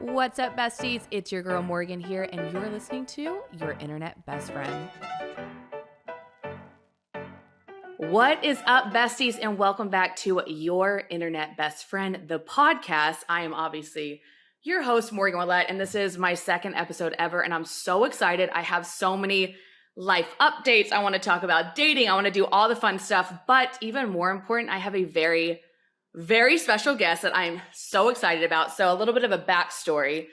What's up, besties? It's your girl Morgan here, and you're listening to Your Internet Best Friend. What is up, besties, and welcome back to Your Internet Best Friend, the podcast. I am obviously your host, Morgan Willette, and this is my second episode ever, and I'm so excited. I have so many life updates. I want to talk about dating. I want to do all the fun stuff, but even more important, I have a very special guest that I'm so excited about. So a little bit of a backstory.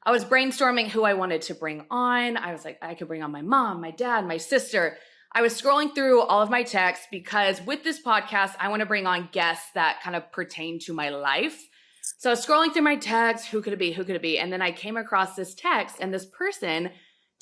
I was brainstorming who I wanted to bring on. I was like, I could bring on my mom, my dad, my sister. I was scrolling through all of my texts because with this podcast, I want to bring on guests that kind of pertain to my life. So I was scrolling through my texts, who could it be? And then I came across this text, and this person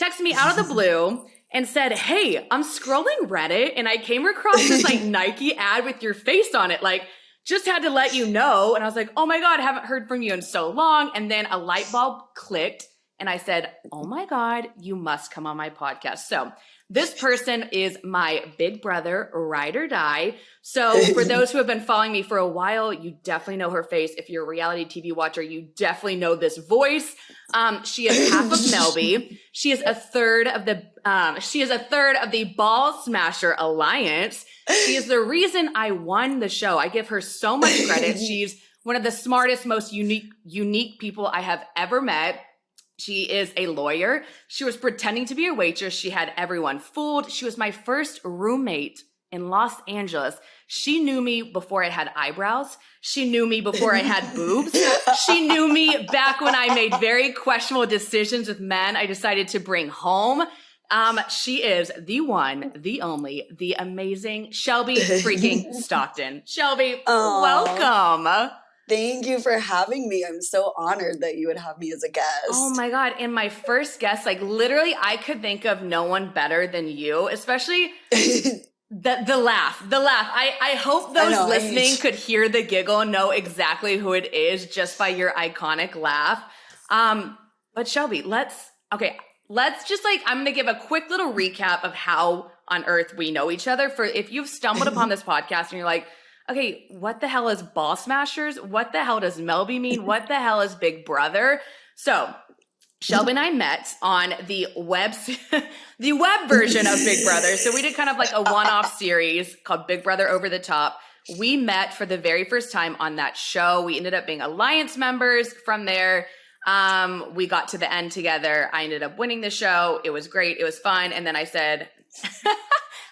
texted me out of the blue and said, hey, I'm scrolling Reddit and I came across this like Nike ad with your face on it. Like, just had to let you know. And I was like, oh my God, I haven't heard from you in so long. And then a light bulb clicked and I said, oh my God, you must come on my podcast. So this person is my big brother, Ride or Die. So for those who have been following me for a while, you definitely know her face. If you're a reality TV watcher, you definitely know this voice. She is half of Melby. She is a third of the Ball Smasher Alliance. She is the reason I won the show. I give her so much credit. She's one of the smartest, most unique people I have ever met. She is a lawyer. She was pretending to be a waitress. She had everyone fooled. She was my first roommate in Los Angeles. She knew me before I had eyebrows. She knew me before I had boobs. She knew me back when I made very questionable decisions with men I decided to bring home. She is the one, the only, the amazing Shelby freaking Stockton. Shelby, welcome. Thank you for having me. I'm so honored that you would have me as a guest. Oh my God. And my first guest, like literally I could think of no one better than you, especially the laugh. I hope those listening could hear the giggle and know exactly who it is just by your iconic laugh. But Shelby, let's just I'm going to give a quick little recap of how on earth we know each other. For if you've stumbled upon this podcast and you're like, okay, what the hell is Ball Smashers? What the hell does Melby mean? What the hell is Big Brother? So Shelby and I met on the web version of Big Brother. So we did kind of like a one-off series called Big Brother Over the Top. We met for the very first time on that show. We ended up being Alliance members from there. We got to the end together. I ended up winning the show. It was great. It was fun. And then I said,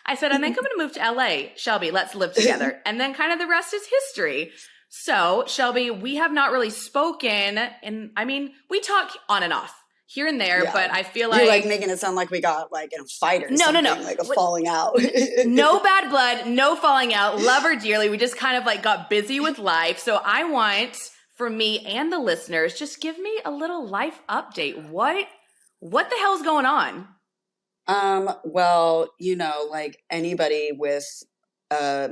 I think I'm going to move to LA. Shelby, let's live together. And then kind of the rest is history. So Shelby, we have not really spoken. And I mean, we talk on and off here and there, but I feel like. You're like making it sound like we got like in a fight or something. No. Like a falling out. No bad blood, no falling out. Love her dearly. We just kind of like got busy with life. So I want, for me and the listeners, just give me a little life update. What the hell's going on? Well, like anybody with a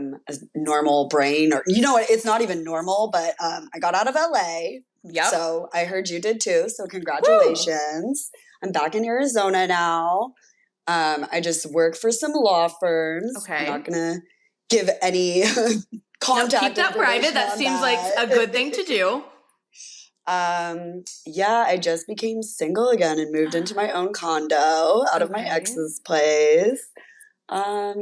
normal brain, or it's not even normal, but I got out of LA. Yep. So I heard you did too. So congratulations. Woo! I'm back in Arizona now. I just work for some law firms. Okay. I'm not gonna give any contact. Keep that private. That seems like a good thing to do. I just became single again and moved into my own condo out of my ex's place. Not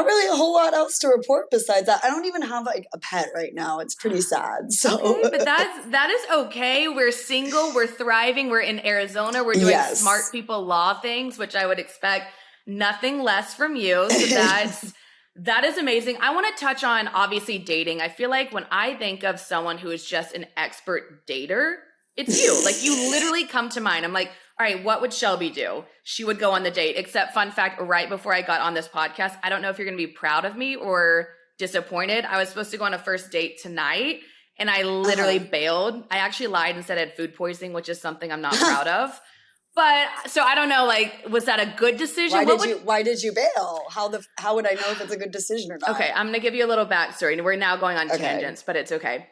really a whole lot else to report besides that. I don't even have like a pet right now. It's pretty sad. So, okay, but that is okay. We're single. We're thriving. We're in Arizona. We're doing smart people law things, which I would expect nothing less from you. So that is amazing. I want to touch on, obviously, dating. I feel like when I think of someone who is just an expert dater, it's you. Like, you literally come to mind. I'm like, all right, what would Shelby do? She would go on the date. Except, fun fact, right before I got on this podcast, I don't know if you're going to be proud of me or disappointed. I was supposed to go on a first date tonight, and I literally bailed. I actually lied and said I had food poisoning, which is something I'm not proud of. But so I don't know, like, was that a good decision? Why did you bail? How would I know if it's a good decision or not? Okay, I'm going to give you a little backstory. And we're now going on tangents, but it's okay.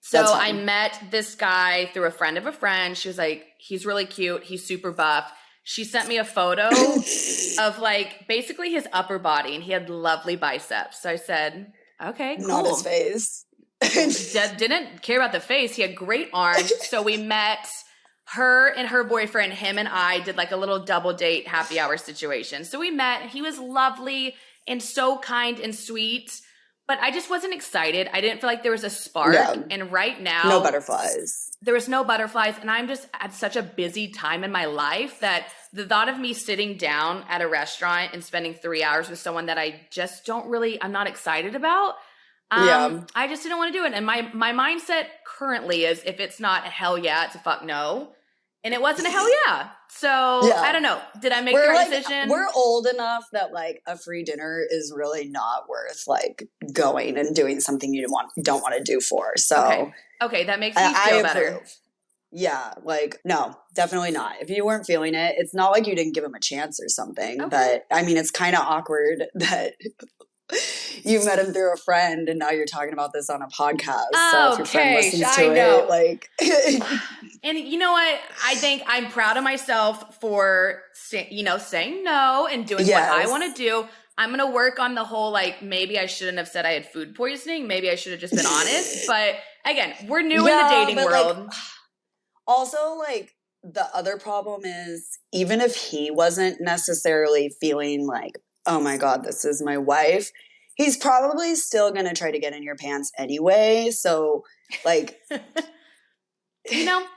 So I met this guy through a friend of a friend. She was like, he's really cute. He's super buff. She sent me a photo of like basically his upper body, and he had lovely biceps. So I said, okay, cool. Not his face. Didn't care about the face. He had great arms. So we met her and her boyfriend, him and I did like a little double date happy hour situation. So we met. He was lovely and so kind and sweet, but I just wasn't excited. I didn't feel like there was a spark. Yeah. And right now, no butterflies. There was no butterflies. And I'm just at such a busy time in my life that the thought of me sitting down at a restaurant and spending 3 hours with someone that I just I'm not excited about. I just didn't want to do it. And my mindset currently is if it's not a hell yeah, it's a fuck no. And it wasn't a hell yeah. So I don't know. Did I make the right decision? We're old enough that like a free dinner is really not worth like going and doing something you don't want to do for. So okay, that makes me feel better. Yeah, like no, definitely not. If you weren't feeling it, it's not like you didn't give him a chance or something. But I mean, it's kind of awkward that you met him through a friend and now you're talking about this on a podcast. So if your friend listens to it, like and you know what? I think I'm proud of myself for saying no and doing what I want to do. I'm going to work on the whole, like, maybe I shouldn't have said I had food poisoning. Maybe I should have just been honest. But again, we're new in the dating world. Like, also, like, the other problem is even if he wasn't necessarily feeling like, oh my God, this is my wife, he's probably still going to try to get in your pants anyway. So, like,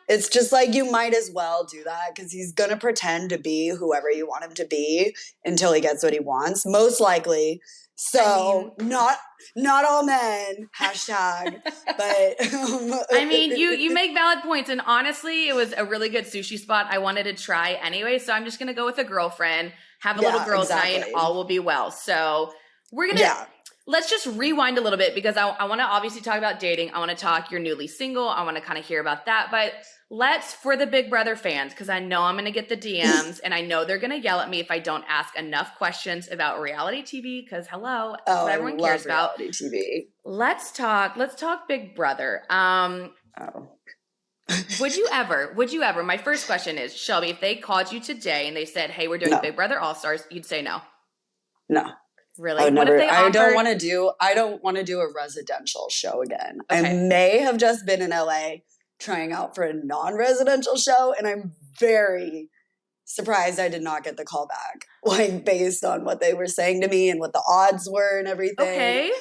it's just like you might as well do that because he's going to pretend to be whoever you want him to be until he gets what he wants, most likely. So, not all men, hashtag, but. I mean, you make valid points. And honestly, it was a really good sushi spot I wanted to try anyway. So I'm just going to go with a girlfriend, have a little girls' night, and all will be well. So we're going to, let's just rewind a little bit because I want to obviously talk about dating. I want to talk you're newly single. I want to kind of hear about that. But let's, for the Big Brother fans, because I know I'm going to get the DMs and I know they're going to yell at me if I don't ask enough questions about reality TV because hello, that's what everyone cares about. Reality TV. Let's talk Big Brother. Would you ever, my first question is, Shelby, if they called you today and they said, hey, we're doing Big Brother All-Stars, you'd say no? No. Really? I don't want to do a residential show again. Okay. I may have just been in LA trying out for a non-residential show, and I'm very surprised I did not get the call back, like based on what they were saying to me and what the odds were and everything. Okay.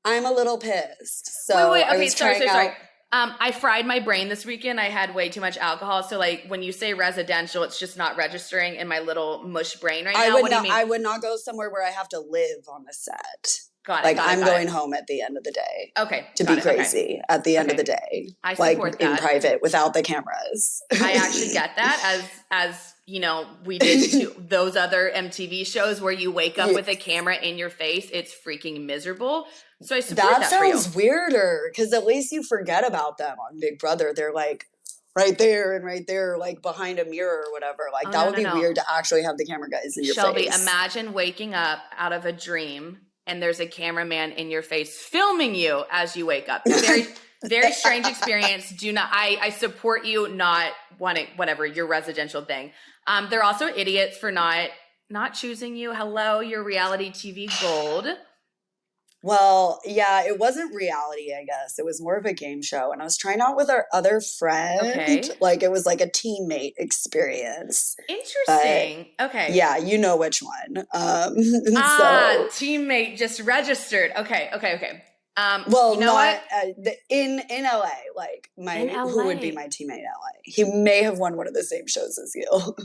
I'm a little pissed. So wait. Okay, sorry. I fried my brain this weekend. I had way too much alcohol. So like when you say residential, it's just not registering in my little mush brain right now. What do you mean? I would not go somewhere where I have to live on the set. Got it. I'm going home at the end of the day. Okay. To be crazy at the end of the day. I support that. In private without the cameras. I actually get that as you know, we did to those other MTV shows where you wake up with a camera in your face. It's freaking miserable. So I support that for you. That sounds weirder because at least you forget about them on Big Brother. They're like right there and right there, like behind a mirror or whatever. Like that would be weird to actually have the camera guys in your face. Shelby, imagine waking up out of a dream and there's a cameraman in your face filming you as you wake up. Very, very strange experience. I support you not wanting whatever your residential thing. They're also idiots for not choosing you. Hello, your reality TV gold. Well, yeah, it wasn't reality, I guess. It was more of a game show. And I was trying out with our other friend. Okay. Like it was like a teammate experience. Interesting. Okay. Yeah, you know which one. Teammate just registered. Okay. Well, you know what? In LA, like who would be my teammate in LA? He may have won one of the same shows as you.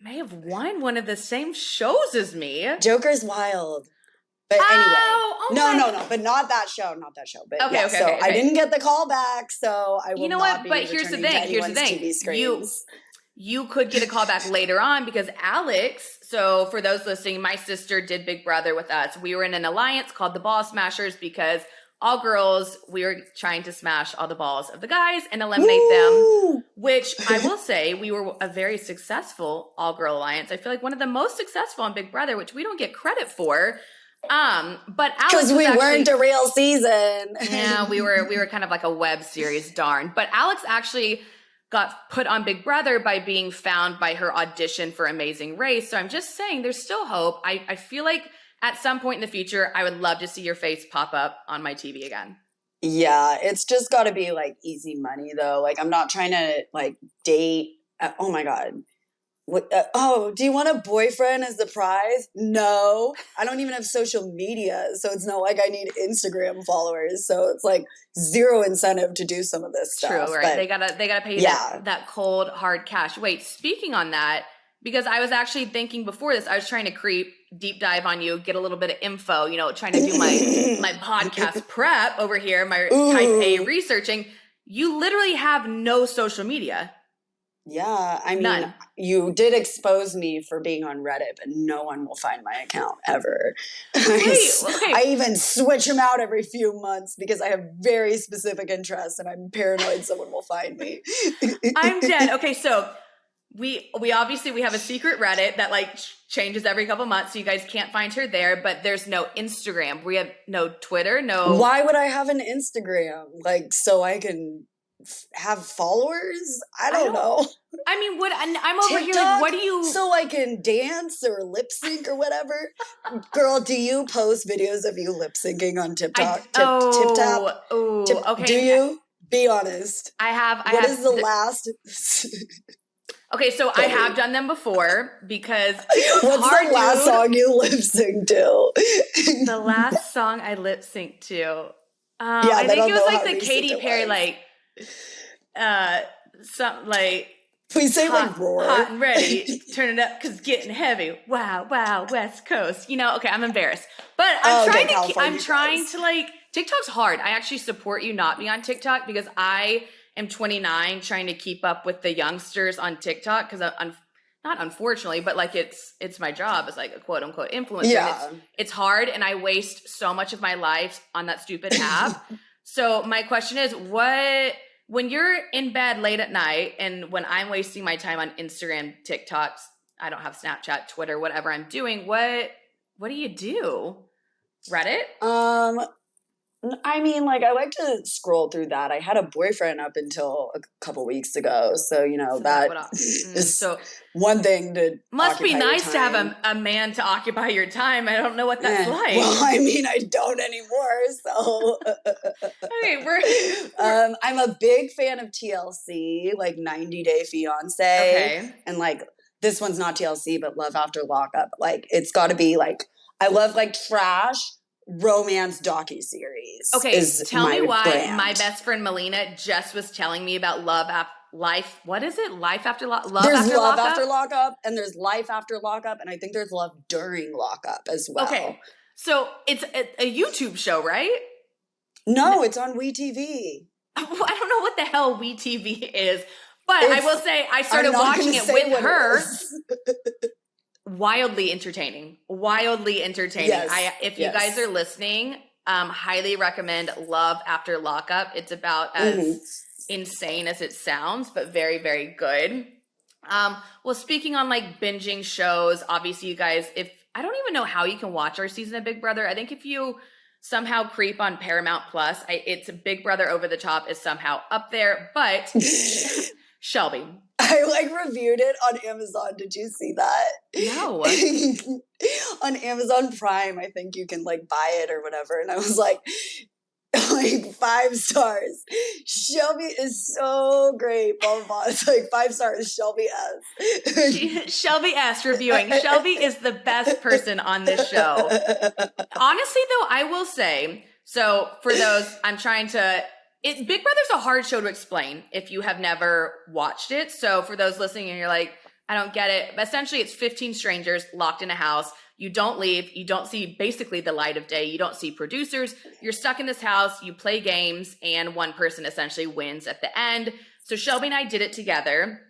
May have won one of the same shows as me. Joker's Wild. But anyway, no, but not that show. But okay. I didn't get the call back, so I will. You know what? But here's the thing. You could get a call back later on because Alex. So for those listening, my sister did Big Brother with us. We were in an alliance called the Ball Smashers because all girls, we were trying to smash all the balls of the guys and eliminate them. Which I will say, we were a very successful all-girl alliance. I feel like one of the most successful on Big Brother, which we don't get credit for. But Alex, because we weren't a real season. Yeah, we were kind of like a web series, darn. But Alex actually got put on Big Brother by being found by her audition for Amazing Race. So I'm just saying there's still hope. I feel like at some point in the future, I would love to see your face pop up on my TV again. Yeah, it's just got to be like easy money though. Like I'm not trying to like date. Oh my God. What, oh, do you want a boyfriend as the prize? No, I don't even have social media, so it's not like I need Instagram followers. So it's like zero incentive to do some of this True, stuff. right? But They gotta pay you yeah, that cold hard cash. Wait, speaking on that, because I was actually thinking before this, I was trying to deep dive on you, get a little bit of info, trying to do my podcast prep over here, my type A ooh, researching. You literally have no social media. yeah. I mean, None. you did expose me for being on Reddit, but no one will find my account ever. Wait, I okay. even switch them out every few months because I have very specific interests, and I'm paranoid someone will find me. I'm dead. Okay, so we obviously we have a secret Reddit that like changes every couple months, so you guys can't find her there. But there's no Instagram. We have no Twitter. No. Why would I have an Instagram? Like, so I can have followers? I I don't don't. know. I mean, what I'm over here like, TikTok? what do you? So I can dance or lip sync or whatever? Girl, do you post videos of you lip syncing on TikTok? Tip tap? Do Okay. you? Be honest. I have I What have. is the last? Okay, so I Tell have me. done them before because TikTok's What's hard, the last dude. song you lip sync to? The last song I lip synced to, Yeah, I they think it don't was know like how the recent Katy it Perry, was. like some like Please say like hot roar. and ready, turn it up because getting heavy. Wow, wow, West Coast. Okay, I'm embarrassed, but Oh, okay, I'm California trying girls. to like TikTok's hard. I actually support you not be on TikTok because I am 29, trying to keep up with the youngsters on TikTok because I'm not unfortunately, but like it's my job as like a quote unquote influencer, and Yeah. it's hard, and I waste so much of my life on that stupid app. So my question is, what when you're in bed late at night and when I'm wasting my time on Instagram, TikToks, I don't have Snapchat, Twitter, whatever I'm doing, what do you do? Reddit? um, I mean, like, I like to scroll through that. I had a boyfriend up until a couple weeks ago, so So that that would is so one thing to must be occupy your nice to have time. a man to occupy your time. I don't know what that's Well, like. I mean, I don't anymore, so. Okay, we're I'm a big fan of TLC, like 90 Day Fiance, okay. and like this one's not TLC, but Love After Lockup. Like it's got to be like I love like trash romance docu-series Okay, is tell me my why my brand. best friend Melina just was telling me about life. What is it? Love There's after Love lockup? After Lockup, and there's Life After Lockup, and I think there's Love During Lockup as well. Okay. So it's a YouTube show, right? No, it's on WeTV. I don't know what the hell WeTV is, but I will It's say I I'm started not watching going to it say with what it her. is. Wildly entertaining. Wildly entertaining. Yes, If you guys are yes. listening, highly recommend Love After Lockup. It's about Mhm. as insane as it sounds, but very, very good. Well, speaking on like binging shows, obviously you guys, if I don't even know how you can watch our season of Big Brother. I think if you somehow creep on Paramount Plus, it's Big Brother Over the Top is somehow up there, but Shelby. I like reviewed it on Amazon. Did you see that? No. On Amazon Prime, I think you can like buy it or whatever. And I was like 5 stars. Shelby is so great. Blah blah blah. It's like 5 stars. Shelby S. Shelby S reviewing. Shelby is the best person on this show. Honestly, though, I will say, so for those, Big Brother's a hard show to explain if you have never watched it. So for those listening and you're like, I don't get it. But essentially, it's 15 strangers locked in a house. You don't leave. You don't see basically the light of day. You don't see producers. You're stuck in this house. You play games, and one person essentially wins at the end. So Shelby and I did it together.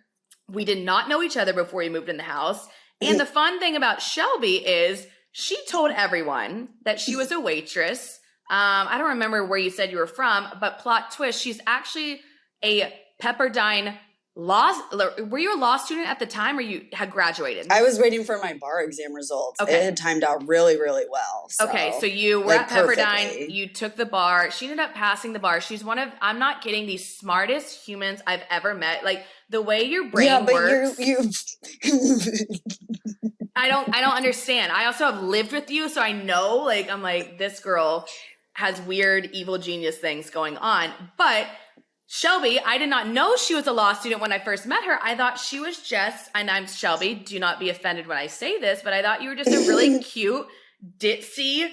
We did not know each other before we moved in the house. And the fun thing about Shelby is she told everyone that she was a waitress. I don't remember where you said you were from, but plot twist, she's actually a Pepperdine law. Were you a law student at the time, or you had graduated? I was waiting for my bar exam results. Okay. It had timed out really, really well. So, okay, so you were like, at Pepperdine, perfectly. you took the bar. She ended up passing the bar. She's one of, I'm not kidding, the smartest humans I've ever met. Like the way your brain works. you I don't understand. I also have lived with you, so I know, like, I'm like, this girl. has weird evil genius things going on. But Shelby, I did not know she was a law student when I first met her. I thought she was just, and I'm Shelby, do not be offended when I say this, but I thought you were just a really cute, ditzy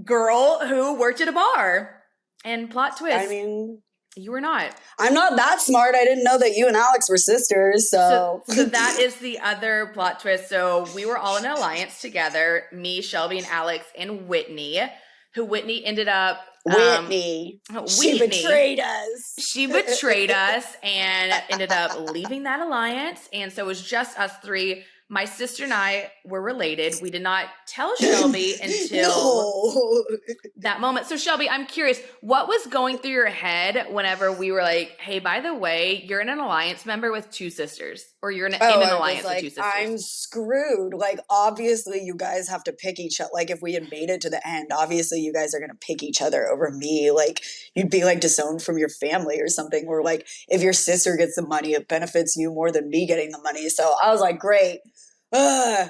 girl who worked at a bar. And plot twist, I mean, you were not. I'm not that smart. I didn't know that you and Alex were sisters, so that is the other plot twist. So we were all in an alliance together, me, Shelby, and Alex, and Whitney, who Whitney ended up Whitney. She betrayed us. She betrayed us and ended up leaving that alliance. And so it was just us three. My sister and I were related. We did not tell Shelby until that moment. So Shelby, I'm curious, what was going through your head whenever we were like, hey, by the way, you're in an alliance member with two sisters, or you're in an alliance with two sisters? I'm screwed. Like, obviously you guys have to pick each other. Like, if we had made it to the end, obviously you guys are going to pick each other over me. Like, you'd be like disowned from your family or something, or like if your sister gets the money, it benefits you more than me getting the money. So I was like, great. But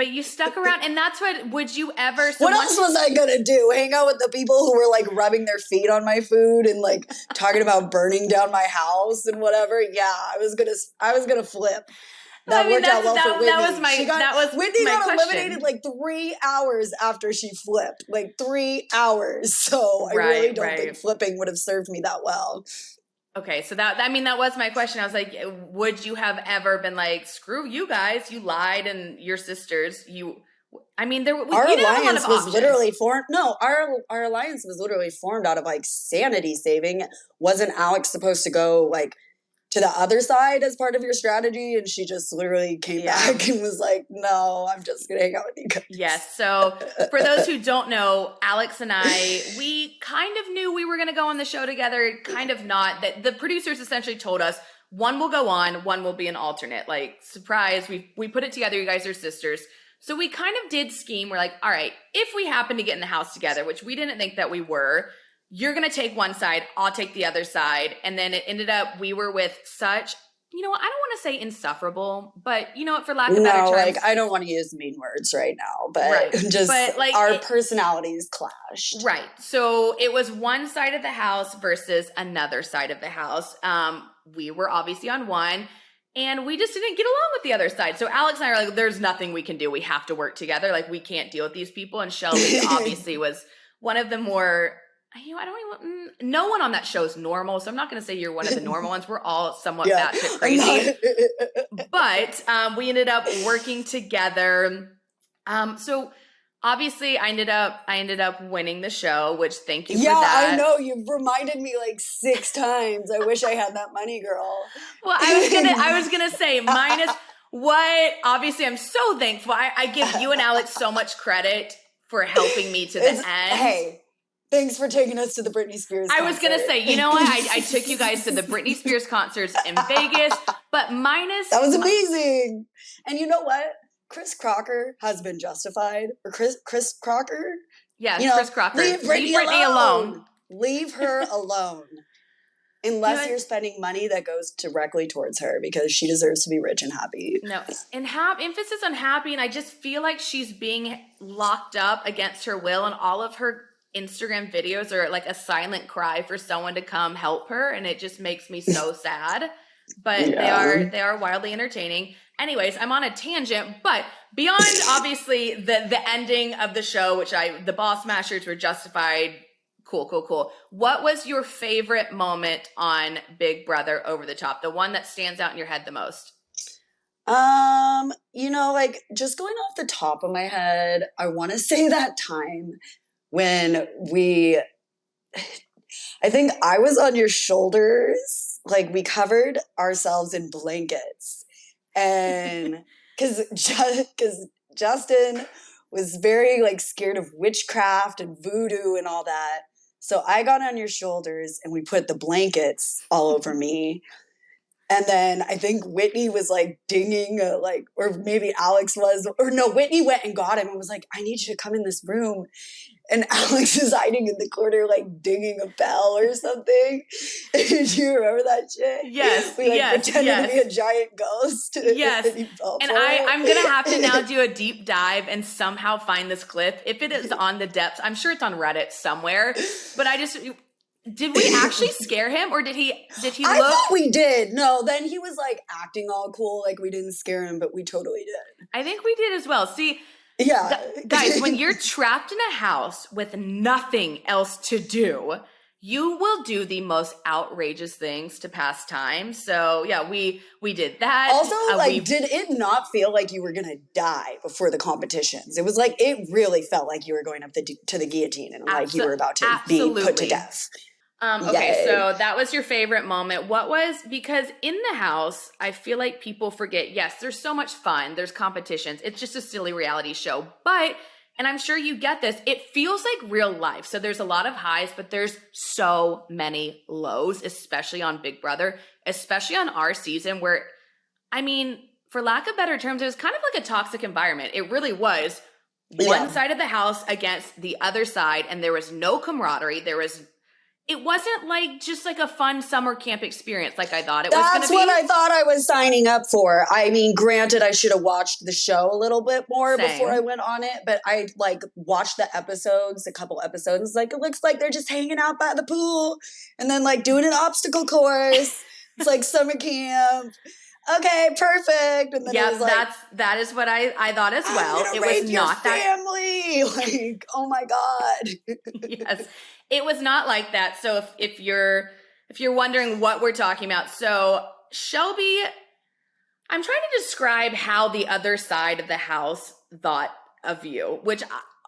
you stuck around, and that's what. Would you ever? What else was I gonna do? Hang out with the people who were like rubbing their feet on my food and like talking about burning down my house and whatever? Yeah, I was gonna flip. That worked out well for Whitney. Whitney got eliminated like 3 hours after she flipped, like 3 hours. So I really don't think flipping would have served me that well. Okay, so that was my question. I was like, would you have ever been like, screw you guys, you lied, and your sisters, our alliance was literally formed. No, our alliance was literally formed out of like sanity saving. Wasn't Alex supposed to go like to the other side as part of your strategy? And she just literally came back and was like, no, I'm just gonna hang out with you guys. Yes. So for those who don't know, Alex and I, we kind of knew we were gonna go on the show together, kind of not. That the producers essentially told us one will go on, one will be an alternate. Like, surprise, we put it together, you guys are sisters. So we kind of did scheme. We're like, all right, if we happen to get in the house together, which we didn't think that we were, you're going to take one side, I'll take the other side. And then it ended up, we were with such, I don't want to say insufferable, but for lack of better terms. Like, I don't want to use mean words right now, but like our personalities clashed. Right. So it was one side of the house versus another side of the house. We were obviously on one, and we just didn't get along with the other side. So Alex and I are like, there's nothing we can do. We have to work together. Like, we can't deal with these people. And Shelby obviously was one of the more... no one on that show is normal, so I'm not going to say you're one of the normal ones. We're all somewhat batshit crazy. But we ended up working together. So obviously I ended up winning the show, which thank you for that. Yeah, I know. You've reminded me like 6 times. I wish I had that money, girl. Well, I was gonna say minus what, obviously I'm so thankful. I give you and Alex so much credit for helping me to the end. Hey. Thanks for taking us to the Britney Spears concert. I was going to say, you know what? I took you guys to the Britney Spears concerts in Vegas, but minus... That was amazing. And you know what? Chris Crocker has been justified. Or Chris Crocker? Yeah, Chris Crocker. Leave Britney alone. Leave her alone. Unless you're spending money that goes directly towards her, because she deserves to be rich and happy. No, and emphasis on happy, and I just feel like she's being locked up against her will, and all of her Instagram videos are like a silent cry for someone to come help her, and it just makes me so sad. But they are wildly entertaining. Anyways, I'm on a tangent, but beyond obviously the ending of the show, which the Boss Mashers were justified. Cool. What was your favorite moment on Big Brother Over the Top? The one that stands out in your head the most? Like, just going off the top of my head, I want to say that time when I think I was on your shoulders, like we covered ourselves in blankets, and because Justin was very like scared of witchcraft and voodoo and all that, so I got on your shoulders and we put the blankets all over me. And then I think Whitney was like dinging, or maybe Alex was, or no, Whitney went and got him and was like, I need you to come in this room. and Alex is hiding in the corner, like dinging a bell or something. Do you remember that shit? Yes, We like yes, pretended yes. to be a giant ghost. Yes. And he fell And for it. I'm going to have to now do a deep dive and somehow find this clip. If it is on the depths, I'm sure it's on Reddit somewhere. But did we actually scare him, or did he look? I thought we did. No, then he was like acting all cool, like we didn't scare him, but we totally did. I think we did as well. See, yeah. Guys, when you're trapped in a house with nothing else to do, you will do the most outrageous things to pass time. So yeah, we did that. Also, did it not feel like you were gonna die before the competitions? It was like it really felt like you were going up to the guillotine and like you were about to be put to death. Okay, so that was your favorite moment. Because in the house, I feel like people forget, yes, there's so much fun. There's competitions. It's just a silly reality show. But, and I'm sure you get this, it feels like real life. So there's a lot of highs, but there's so many lows, especially on Big Brother, especially on our season where, I mean, for lack of better terms, it was kind of like a toxic environment. It really was one side of the house against the other side, and there was no camaraderie. It wasn't like just like a fun summer camp experience like I thought it was going to be. That's what I thought I was signing up for. I mean, granted, I should have watched the show a little bit more before I went on it, but I like watched the episodes, a couple episodes. Like, it looks like they're just hanging out by the pool and then like doing an obstacle course. It's like summer camp. Okay, perfect. And then it was like, that is what I thought as well. It was not that family. Like, oh my God. Yes. It was not like that. So if you're wondering what we're talking about, so Shelby, I'm trying to describe how the other side of the house thought of you, which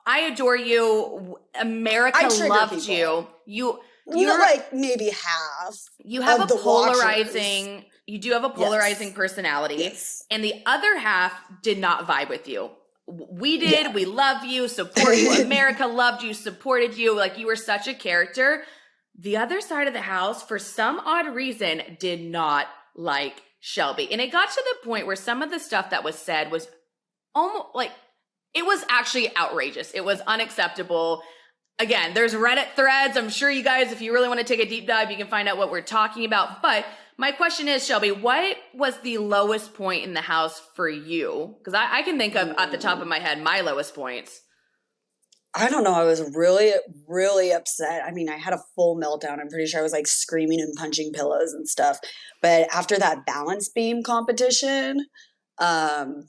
I adore you. America loved you. You're like maybe half. You have a polarizing. Watchers. You do have a polarizing personality, and the other half did not vibe with you. We did. Yeah. We love you, support you. America loved you, supported you. Like, you were such a character. The other side of the house, for some odd reason, did not like Shelby. And it got to the point where some of the stuff that was said was almost like, it was actually outrageous. It was unacceptable. Again, there's Reddit threads. I'm sure you guys, if you really want to take a deep dive, you can find out what we're talking about. But my question is, Shelby, what was the lowest point in the house for you? Because I can think of, at the top of my head, my lowest points. I don't know. I was really, really upset. I mean, I had a full meltdown. I'm pretty sure I was like screaming and punching pillows and stuff. But after that balance beam competition, the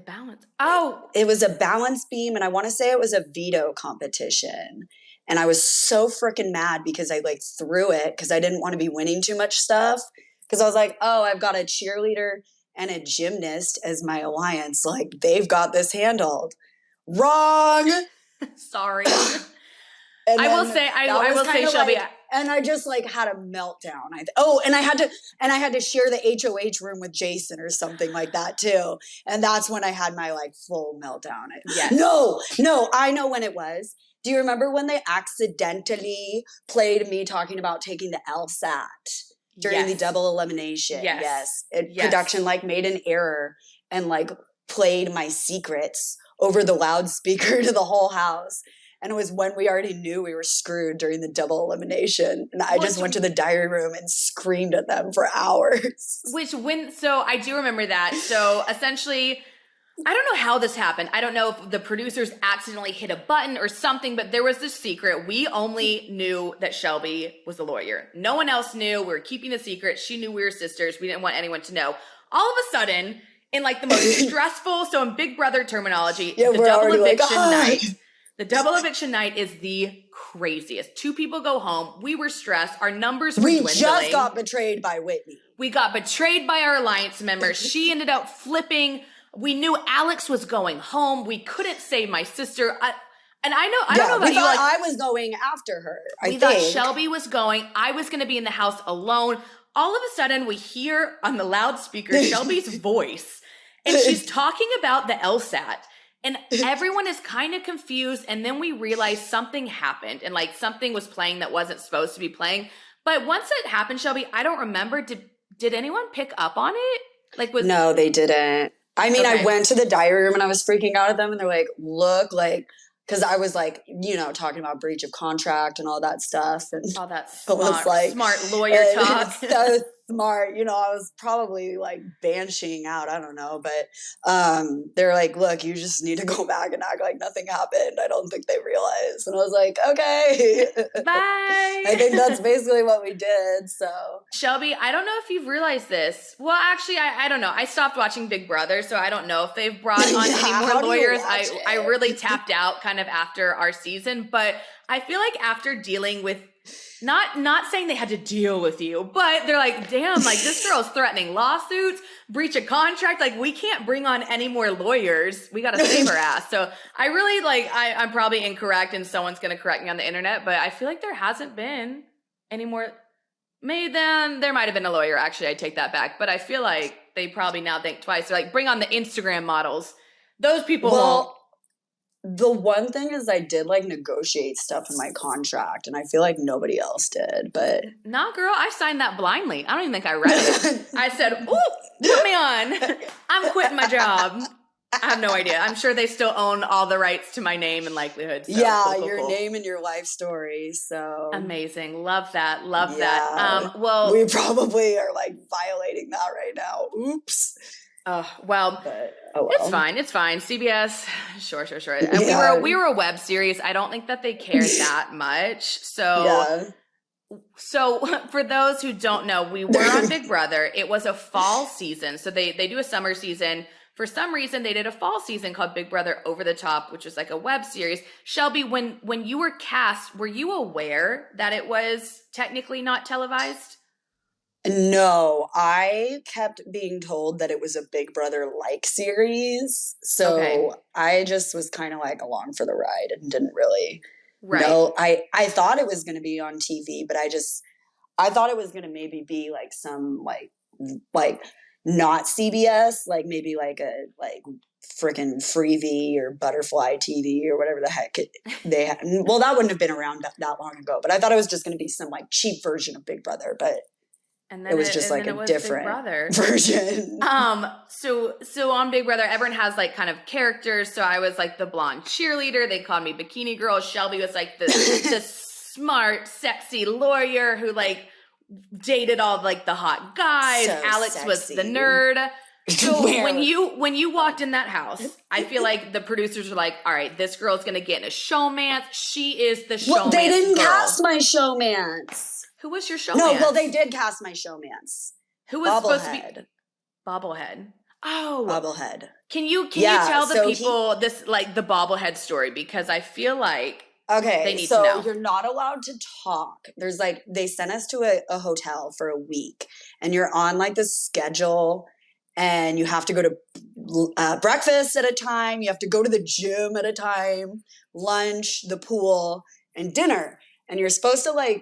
balance. Oh, it was a balance beam, and I want to say it was a veto competition. And I was so freaking mad because I like threw it because I didn't want to be winning too much stuff. Because I was like, oh, I've got a cheerleader and a gymnast as my alliance. Like, they've got this handled. Wrong. Sorry. I will say, Shelby. Like, and I just like had a meltdown. And I had to share the HOH room with Jason or something like that too. And that's when I had my like full meltdown. Yes. No, I know when it was. Do you remember when they accidentally played me talking about taking the LSAT during the double elimination? Yes. Production like made an error and like played my secrets over the loudspeaker to the whole house. And it was when we already knew we were screwed during the double elimination. And I just went to the diary room and screamed at them for hours. So I do remember that. So essentially, I don't know how this happened. I don't know if the producers accidentally hit a button or something, but there was this secret. We only knew that Shelby was the lawyer. No one else knew. We were keeping the secret. She knew we were sisters. We didn't want anyone to know. All of a sudden, in like the most stressful, so in Big Brother terminology, the double eviction night. The double eviction night is the craziest. 2 people go home. We were stressed. Our numbers were dwindling. We just got betrayed by Whitney. We got betrayed by our alliance member. She ended up flipping. We knew Alex was going home. We couldn't save my sister. I don't know about you. Like, I was going after her. We thought Shelby was going. I was going to be in the house alone. All of a sudden, we hear on the loudspeaker Shelby's voice, and she's talking about the LSAT. And everyone is kind of confused. And then we realize something happened and like something was playing that wasn't supposed to be playing. But once it happened, Shelby, I don't remember. Did anyone pick up on it? No, they didn't. I mean, okay. I went to the diary room and I was freaking out at them and they're like, look, like because I was like, talking about breach of contract and all that stuff. And Oh, that's smart lawyer talk. It's so smart. I was probably like banshing out. I don't know. But they're like, look, you just need to go back and act like nothing happened. I don't think they realize. And I was like, okay. Bye. I think that's basically what we did. So Shelby, I don't know if you've realized this. Well, actually, I don't know. I stopped watching Big Brother, so I don't know if they've brought on any more lawyers. I really tapped out kind of after our season, but I feel like after dealing with not saying they had to deal with you, but they're like, damn, like this girl's threatening lawsuits, breach of contract. Like we can't bring on any more lawyers. We got to save her ass. So I really I'm probably incorrect and someone's going to correct me on the internet, but I feel like there hasn't been any more. Maybe then there might have been a lawyer. Actually, I take that back. But I feel like they probably now think twice. They're like, bring on the Instagram models. Those people won't. The one thing is I did negotiate stuff in my contract, and I feel like nobody else did. But nah, girl, I signed that blindly. I don't even think I read it. I said, "Ooh, put me on. I'm quitting my job." I have no idea. I'm sure they still own all the rights to my name and likelihood. So your name and your life story. So amazing. Love that. Love that. Well, we probably are violating that right now. Oops. Well, it's fine. It's fine. CBS, sure. And we were a web series. I don't think that they cared that much. So for those who don't know, we were on Big Brother. It was a fall season. So they do a summer season. For some reason, they did a fall season called Big Brother Over the Top, which was like a web series. Shelby, when you were cast, were you aware that it was technically not televised? No, I kept being told that it was a Big Brother-like series. So I just was kind of along for the ride and didn't really know. I thought it was going to be on TV, but I thought it was going to maybe be some not CBS, maybe a freaking Freevee or Butterfly TV or whatever the heck they had. Well, that wouldn't have been around that long ago, but I thought it was just going to be some cheap version of Big Brother, but and then it was just a different version. So on Big Brother, everyone has kind of characters. So I was the blonde cheerleader. They called me Bikini Girl. Shelby was the smart, sexy lawyer who dated all the hot guys. So Alex sexy. Was the nerd. So when you walked in that house, I feel like the producers were all right, this girl's gonna get in a showmance. She is the showmance. Well, they didn't girl. Cast my showmance. Who was your showmance? No, well, they did cast my showmance. Who was supposed to be Bobblehead? Oh, Bobblehead. Can you tell the people this the Bobblehead story, because I feel like they need to know. You're not allowed to talk. There's they sent us to a hotel for a week, and you're on the schedule, and you have to go to breakfast at a time. You have to go to the gym at a time, lunch, the pool, and dinner. And you're supposed to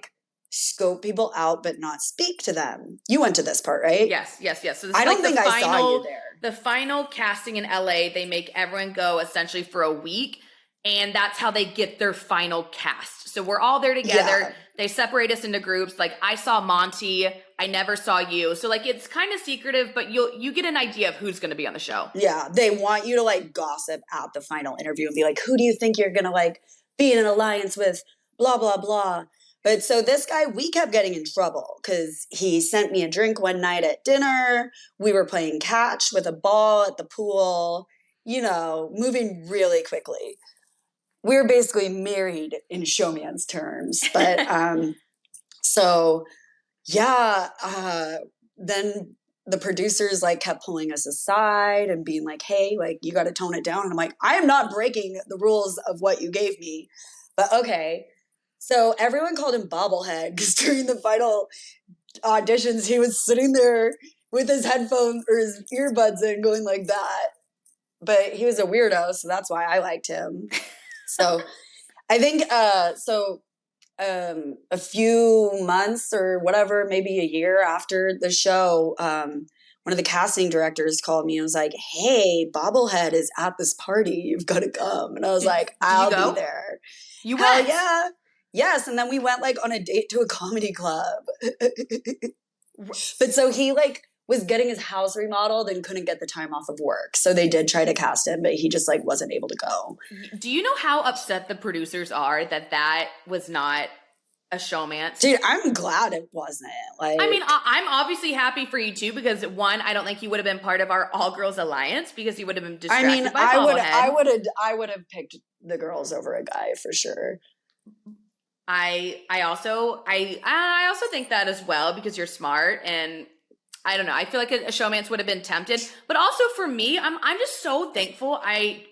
scope people out but not speak to them. You went to this part, right? Yes. So this I don't think I saw you there. The final casting in LA, they make everyone go essentially for a week, and that's how they get their final cast. So we're all there together. Yeah. They separate us into groups. I saw Monty, I never saw you. So it's kind of secretive, but you get an idea of who's going to be on the show. Yeah, they want you to gossip at the final interview and be who do you think you're going to be in an alliance with, blah blah blah. But so this guy, we kept getting in trouble because he sent me a drink one night at dinner. We were playing catch with a ball at the pool, moving really quickly. We were basically married in showman's terms. But then the producers kept pulling us aside and being hey, you got to tone it down. And I'm I am not breaking the rules of what you gave me. But okay. So everyone called him Bobblehead because during the final auditions, he was sitting there with his headphones or his earbuds in going like that. But he was a weirdo, so that's why I liked him. So I think a few months or whatever, maybe a year after the show, one of the casting directors called me and was hey, Bobblehead is at this party. You've got to come. And I was I'll be there. You went? Yeah. Yes, and then we went on a date to a comedy club. But so he was getting his house remodeled and couldn't get the time off of work. So they did try to cast him, but he just like wasn't able to go. Do you know how upset the producers are that was not a showmance? Dude, I'm glad it wasn't. Like, I mean, I'm obviously happy for you too, because one, I don't think you would have been part of our all girls alliance because you would have been distracted by bobblehead. I would have picked the girls over a guy for sure. I also think that as well, because you're smart, and I don't know. I feel like a showmance would have been tempted, but also for me, I'm just so thankful I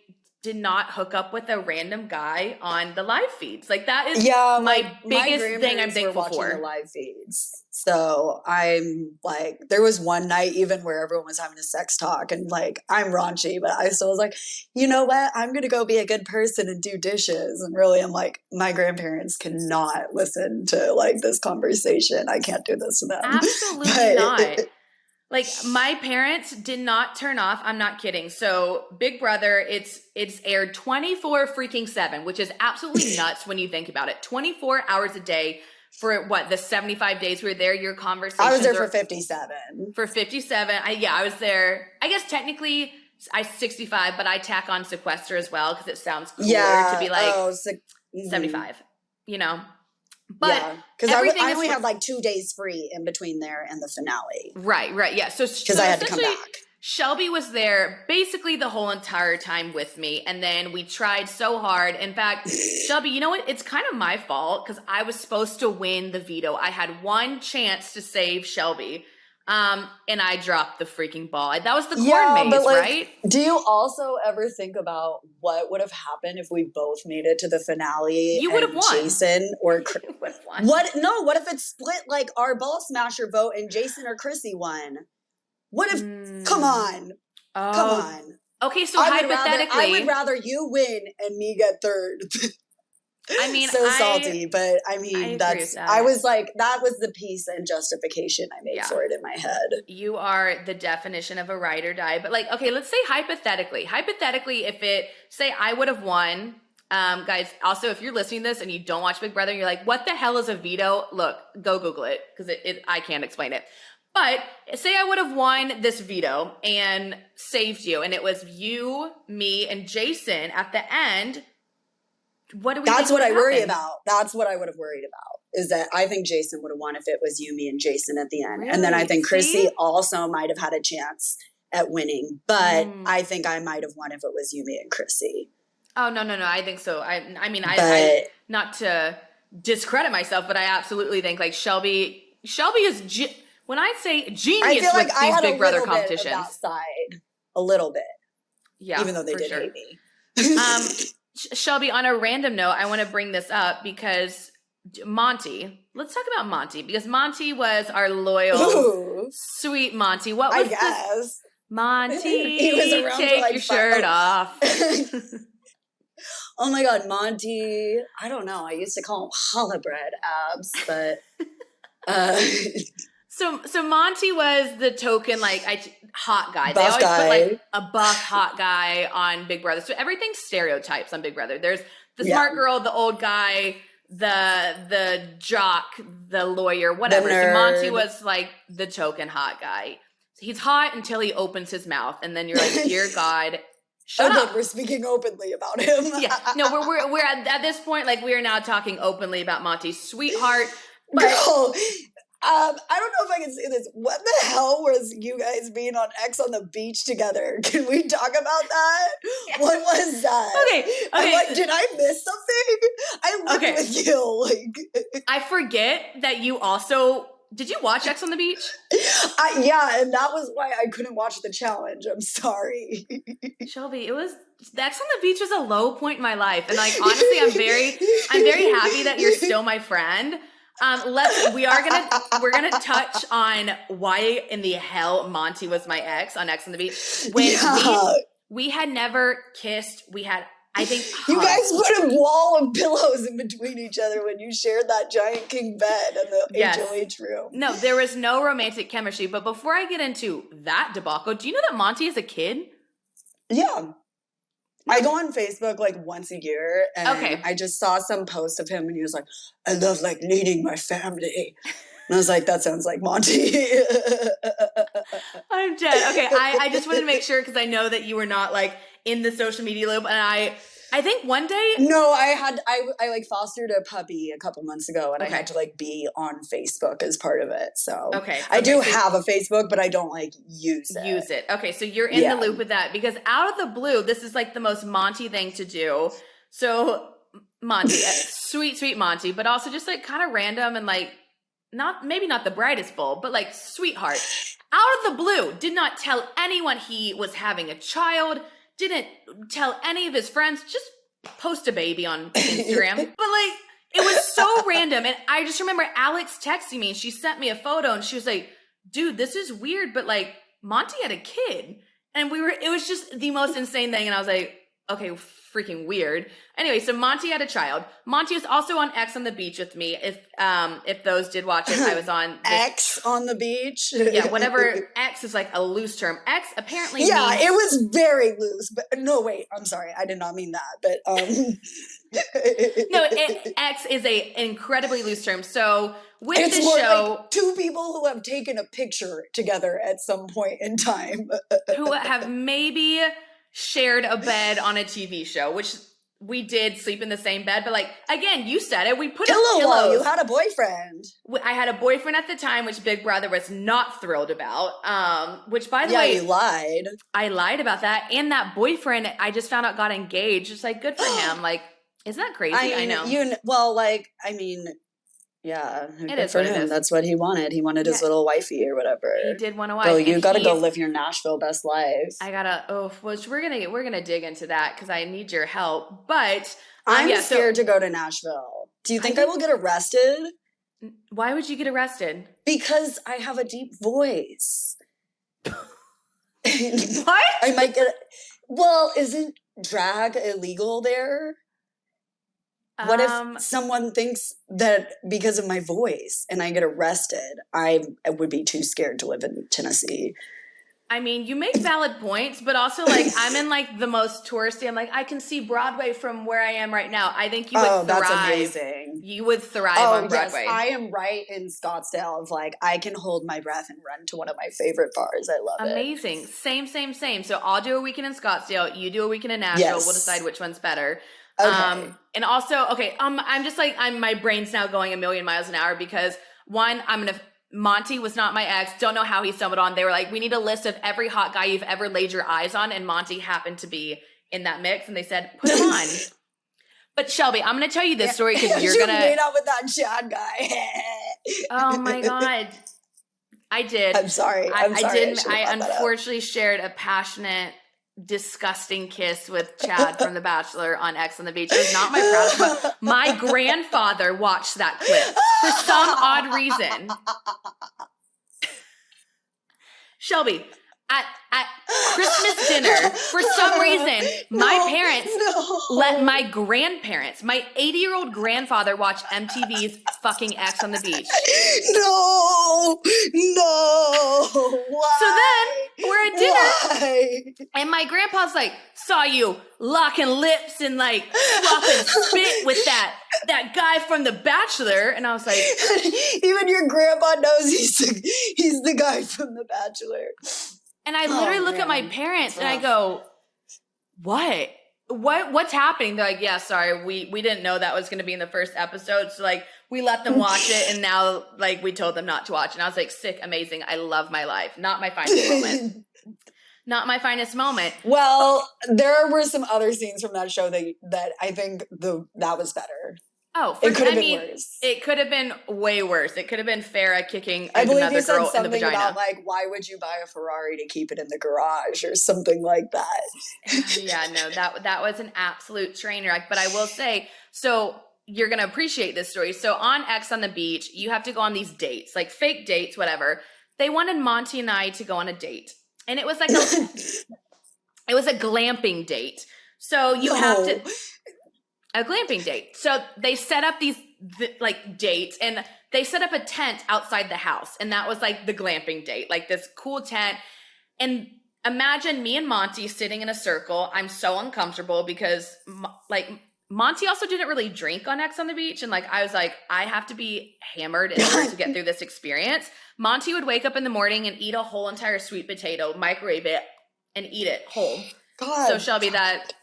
did not hook up with a random guy on the live feeds. Like that is my biggest thing I'm thankful for. The live feeds. So I'm like, there was one night even where everyone was having a sex talk, and like, I'm raunchy, but I still was like, you know what? I'm going to go be a good person and do dishes. And really, I'm like, my grandparents cannot listen to like this conversation. I can't do this to them. Absolutely not. Like, my parents did not turn off. I'm not kidding. So Big Brother, it's aired 24 freaking 7, which is absolutely nuts when you think about it. 24 hours a day for what, the 75 days we were there. Your conversations. I was there for 57. For 57. I was there. I guess technically I 65, but I tack on sequester as well because it sounds cooler to be like 75, you know? But because I only had like 2 days free in between there and the finale. Right. Yeah. So because I had to come back. Shelby was there basically the whole entire time with me. And then we tried so hard. In fact, Shelby, you know what? It's kind of my fault because I was supposed to win the veto. I had one chance to save Shelby. And I dropped the freaking ball. That was the corn maze, right? Do you also ever think about what would have happened if we both made it to the finale? You would have won. Jason or what? No, what if it's split like our ball smasher vote and Jason or Chrissy won? What if? Come on. Okay, so hypothetically, I would rather you win and me get third. I mean, salty, but I mean, I was like, that was the piece and justification I made for it in my head. You are the definition of a ride or die. But like, okay, let's say hypothetically, if it, say I would have won, guys, also, if you're listening to this and you don't watch Big Brother, and you're like, what the hell is a veto? Look, go Google it, because I can't explain it. But say I would have won this veto and saved you, and it was you, me, and Jason at the end. That's what I worry about. That's what I would have worried about, is that I think Jason would have won if it was you, me, and Jason at the end. Really? And then I think Chrissy also might have had a chance at winning. But I think I might have won if it was you, me, and Chrissy. Oh, no. I think so. I not to discredit myself, but I absolutely think like Shelby is, when I say genius, I feel like with these Big Brother competitions. Bit of that side, a little bit. Yeah, even though they did hate me. Shelby, on a random note, I want to bring this up because Monty. Let's talk about Monty, because Monty was our loyal, sweet Monty. What was this? Monty, he was around take like your shirt off. Oh my God, Monty. I don't know. I used to call him challah bread abs, but... So Monty was the token, like, hot guy. Buff they always guy. put, like, a buff, hot guy on Big Brother. So everything's stereotypes on Big Brother. There's the smart girl, the old guy, the jock, the lawyer, whatever. So Monty was, like, the token hot guy. He's hot until he opens his mouth, and then you're like, dear God, shut up. We're speaking openly about him. Yeah. No, we're at this point, like, we are now talking openly about Monty's sweetheart. But, girl, I don't know if I can say this. What the hell was you guys being on X on the beach together? Can we talk about that? Yeah. What was that? Okay. I'm like, did I miss something? I lived with you. Like, I forget that you also... Did you watch X on the Beach? Yeah, and that was why I couldn't watch the challenge. I'm sorry. Shelby, X on the Beach was a low point in my life. And like, honestly, I'm very happy that you're still my friend. We're gonna touch on why in the hell Monty was my ex on X on the Beach. When we had never kissed, we had, I think, you guys put a wall of pillows in between each other when you shared that giant king bed in the HOH room. No, there was no romantic chemistry. But before I get into that debacle, do you know that Monty is a kid? Yeah. I go on Facebook like once a year, and I just saw some post of him, and he was like, I love like leading my family. And I was like, that sounds like Monty. I'm dead. Okay, I just wanted to make sure because I know that you were not like in the social media loop, and I think one day. No, I like fostered a puppy a couple months ago, and I had to like be on Facebook as part of it. So I do have a Facebook, but I don't like use it. Okay, so you're in the loop with that because out of the blue, this is like the most Monty thing to do. So Monty, sweet Monty, but also just like kind of random and like maybe not the brightest bulb, but like sweetheart. Out of the blue, did not tell anyone he was having a child, didn't tell any of his friends, just post a baby on Instagram. But like, it was so random. And I just remember Alex texting me and she sent me a photo and she was like, dude, this is weird, but like Monty had a kid. And it was just the most insane thing. And I was like, okay, freaking weird. Anyway, so Monty had a child. Monty was also on X on the Beach with me. If those did watch it, I was on X on the beach. Yeah, whatever. X is like a loose term. X apparently means, it was very loose. But no, wait, I'm sorry, I did not mean that. But no, X is a incredibly loose term. So with it's this more show, like two people who have taken a picture together at some point in time, who have maybe shared a bed on a TV show, which we did sleep in the same bed. But like, again, you said it. We put up pillows. You had a boyfriend. I had a boyfriend at the time, which Big Brother was not thrilled about. Which, by the way, you lied. I lied about that. And that boyfriend, I just found out got engaged. It's like, good for him. Like, isn't that crazy? I know. Yeah, it is for what him. It is. That's what he wanted. He wanted his little wifey or whatever. He did want a wife. Girl, you got to go live your Nashville best life. We're gonna dig into that because I need your help. But I'm scared to go to Nashville. Do you think I will get arrested? Why would you get arrested? Because I have a deep voice. What? I might get. Well, isn't drag illegal there? What if someone thinks that because of my voice and I get arrested, I would be too scared to live in Tennessee? I mean, you make valid points, but also like I'm in like the most touristy. I'm like, I can see Broadway from where I am right now. I think you would thrive. That's amazing. You would thrive on Broadway. Yes, I am right in Scottsdale of like, I can hold my breath and run to one of my favorite bars. I love it. Amazing. Same. So I'll do a weekend in Scottsdale. You do a weekend in Nashville. Yes. We'll decide which one's better. Okay. And also, I'm just like, my brain's now going a million miles an hour because one, Monty was not my ex. Don't know how he stumbled on. They were like, we need a list of every hot guy you've ever laid your eyes on. And Monty happened to be in that mix. And they said, put him on. But Shelby, I'm going to tell you this story because you're going to. made out with that Chad guy. Oh my God. I did. I'm sorry. I didn't. I unfortunately shared a passionate, disgusting kiss with Chad from The Bachelor on X on the Beach. It was not my proudest moment. My grandfather watched that clip for some odd reason. Shelby, at Christmas dinner, for some reason, my parents let my grandparents, my 80-year-old grandfather, watch MTV's fucking X on the Beach. No. Why? So then we're at dinner, and my grandpa's like, saw you locking lips and like swapping spit with that guy from The Bachelor, and I was like, even your grandpa knows he's the guy from The Bachelor. And I literally look at my parents and I go, what? What's happening? They're like, yeah, sorry, we didn't know that was going to be in the first episode. So like we let them watch it and now like we told them not to watch. And I was like, sick, amazing. I love my life. Not my finest moment. Not my finest moment. Well, there were some other scenes from that show that I think that was better. Oh, it could have been worse. It could have been way worse. It could have been Farrah kicking another girl in the vagina. About like, why would you buy a Ferrari to keep it in the garage or something like that? Yeah, no, that was an absolute train wreck. But I will say, so you're gonna appreciate this story. So on X on the Beach, you have to go on these dates, like fake dates, whatever. They wanted Monty and I to go on a date, and it was like it was a glamping date. So you have to. A glamping date. So they set up these like dates and they set up a tent outside the house. And that was like the glamping date, like this cool tent. And imagine me and Monty sitting in a circle. I'm so uncomfortable because like Monty also didn't really drink on X on the Beach. And like, I was like, I have to be hammered in order to get through this experience. Monty would wake up in the morning and eat a whole entire sweet potato, microwave it, and eat it whole. God. So Shelby, that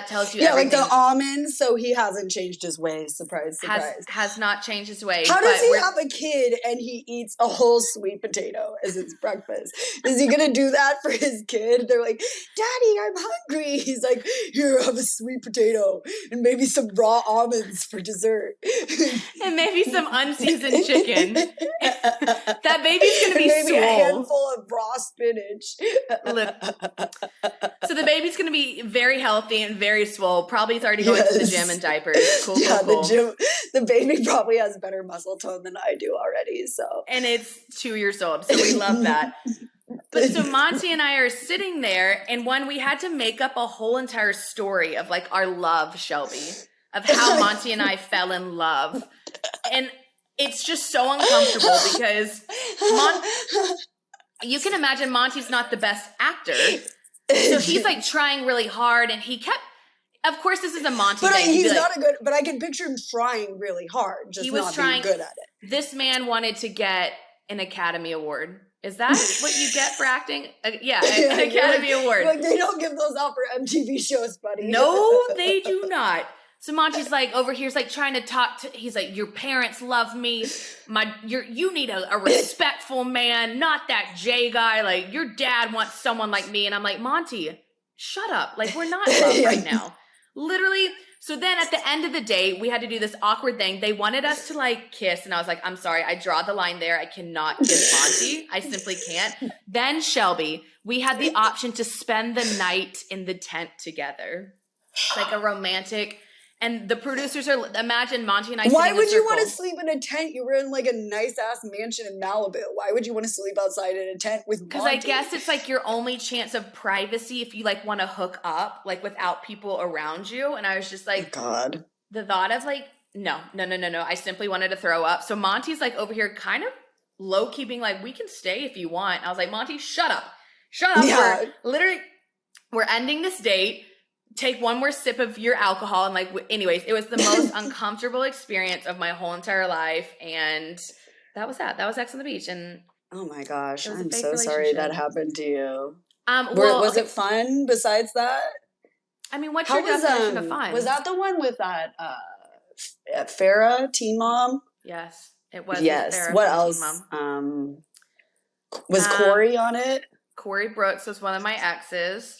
tells you everything. Like the almonds, so he hasn't changed his ways. Surprise, surprise. Has not changed his ways. How does he have a kid and he eats a whole sweet potato as his breakfast? Is he going to do that for his kid? They're like, Daddy, I'm hungry. He's like, here, have a sweet potato and maybe some raw almonds for dessert. And maybe some unseasoned chicken. That baby's going to be maybe swole. A handful of raw spinach. So the baby's going to be very healthy and very swole. Probably is already going to the gym in diapers. Cool. The baby probably has better muscle tone than I do already. So, and it's 2 years old, so we love that. But so Monty and I are sitting there, and we had to make up a whole entire story of like our love, Shelby, of how Monty and I fell in love, and it's just so uncomfortable because you can imagine Monty's not the best actor. So he's like trying really hard, and he kept. Of course, this is a Monty thing. But he's not a good. But I can picture him trying really hard, just not being good at it. This man wanted to get an Academy Award. Is that what you get for acting? An Academy Award. Like they don't give those out for MTV shows, buddy. No, they do not. So Monty's like over here's like trying to talk to. He's like, your parents love me. You need a respectful man, not that Jay guy. Like your dad wants someone like me, and I'm like, Monty, shut up. Like we're not in love right now, literally. So then at the end of the day, we had to do this awkward thing. They wanted us to like kiss, and I was like, I'm sorry, I draw the line there. I cannot kiss Monty. I simply can't. Then Shelby, we had the option to spend the night in the tent together, like a romantic. And the producers are, imagine Monty and I. Why would you want to sleep in a tent? You were in like a nice ass mansion in Malibu. Why would you want to sleep outside in a tent with Monty? Because I guess it's like your only chance of privacy if you like want to hook up, like without people around you. And I was just like, God. The thought of like, no. I simply wanted to throw up. So Monty's like over here kind of low key being like, we can stay if you want. I was like, Monty, shut up. Yeah. We're ending this date. Take one more sip of your alcohol. And like, anyways, it was the most uncomfortable experience of my whole entire life. And that was that. That was X on the Beach. And oh my gosh, I'm so sorry that happened to you. Was it fun besides that? I mean, what's your definition of fun? Was that the one with that Farrah, Teen Mom? Yes, it was. Yes. Farrah, what else? Was Corey on it? Corey Brooks was one of my exes.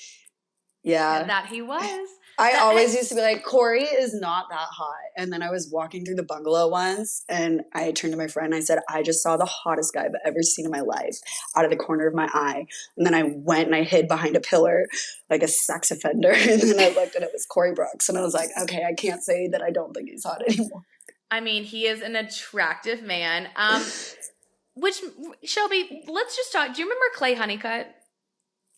Yeah. And that he was. I always used to be like, Corey is not that hot. And then I was walking through the bungalow once and I turned to my friend and I said, I just saw the hottest guy I've ever seen in my life out of the corner of my eye. And then I went and I hid behind a pillar like a sex offender. And then I looked and it was Corey Brooks. And I was like, okay, I can't say that I don't think he's hot anymore. I mean, he is an attractive man. Which, Shelby, let's just talk. Do you remember Clay Honeycutt?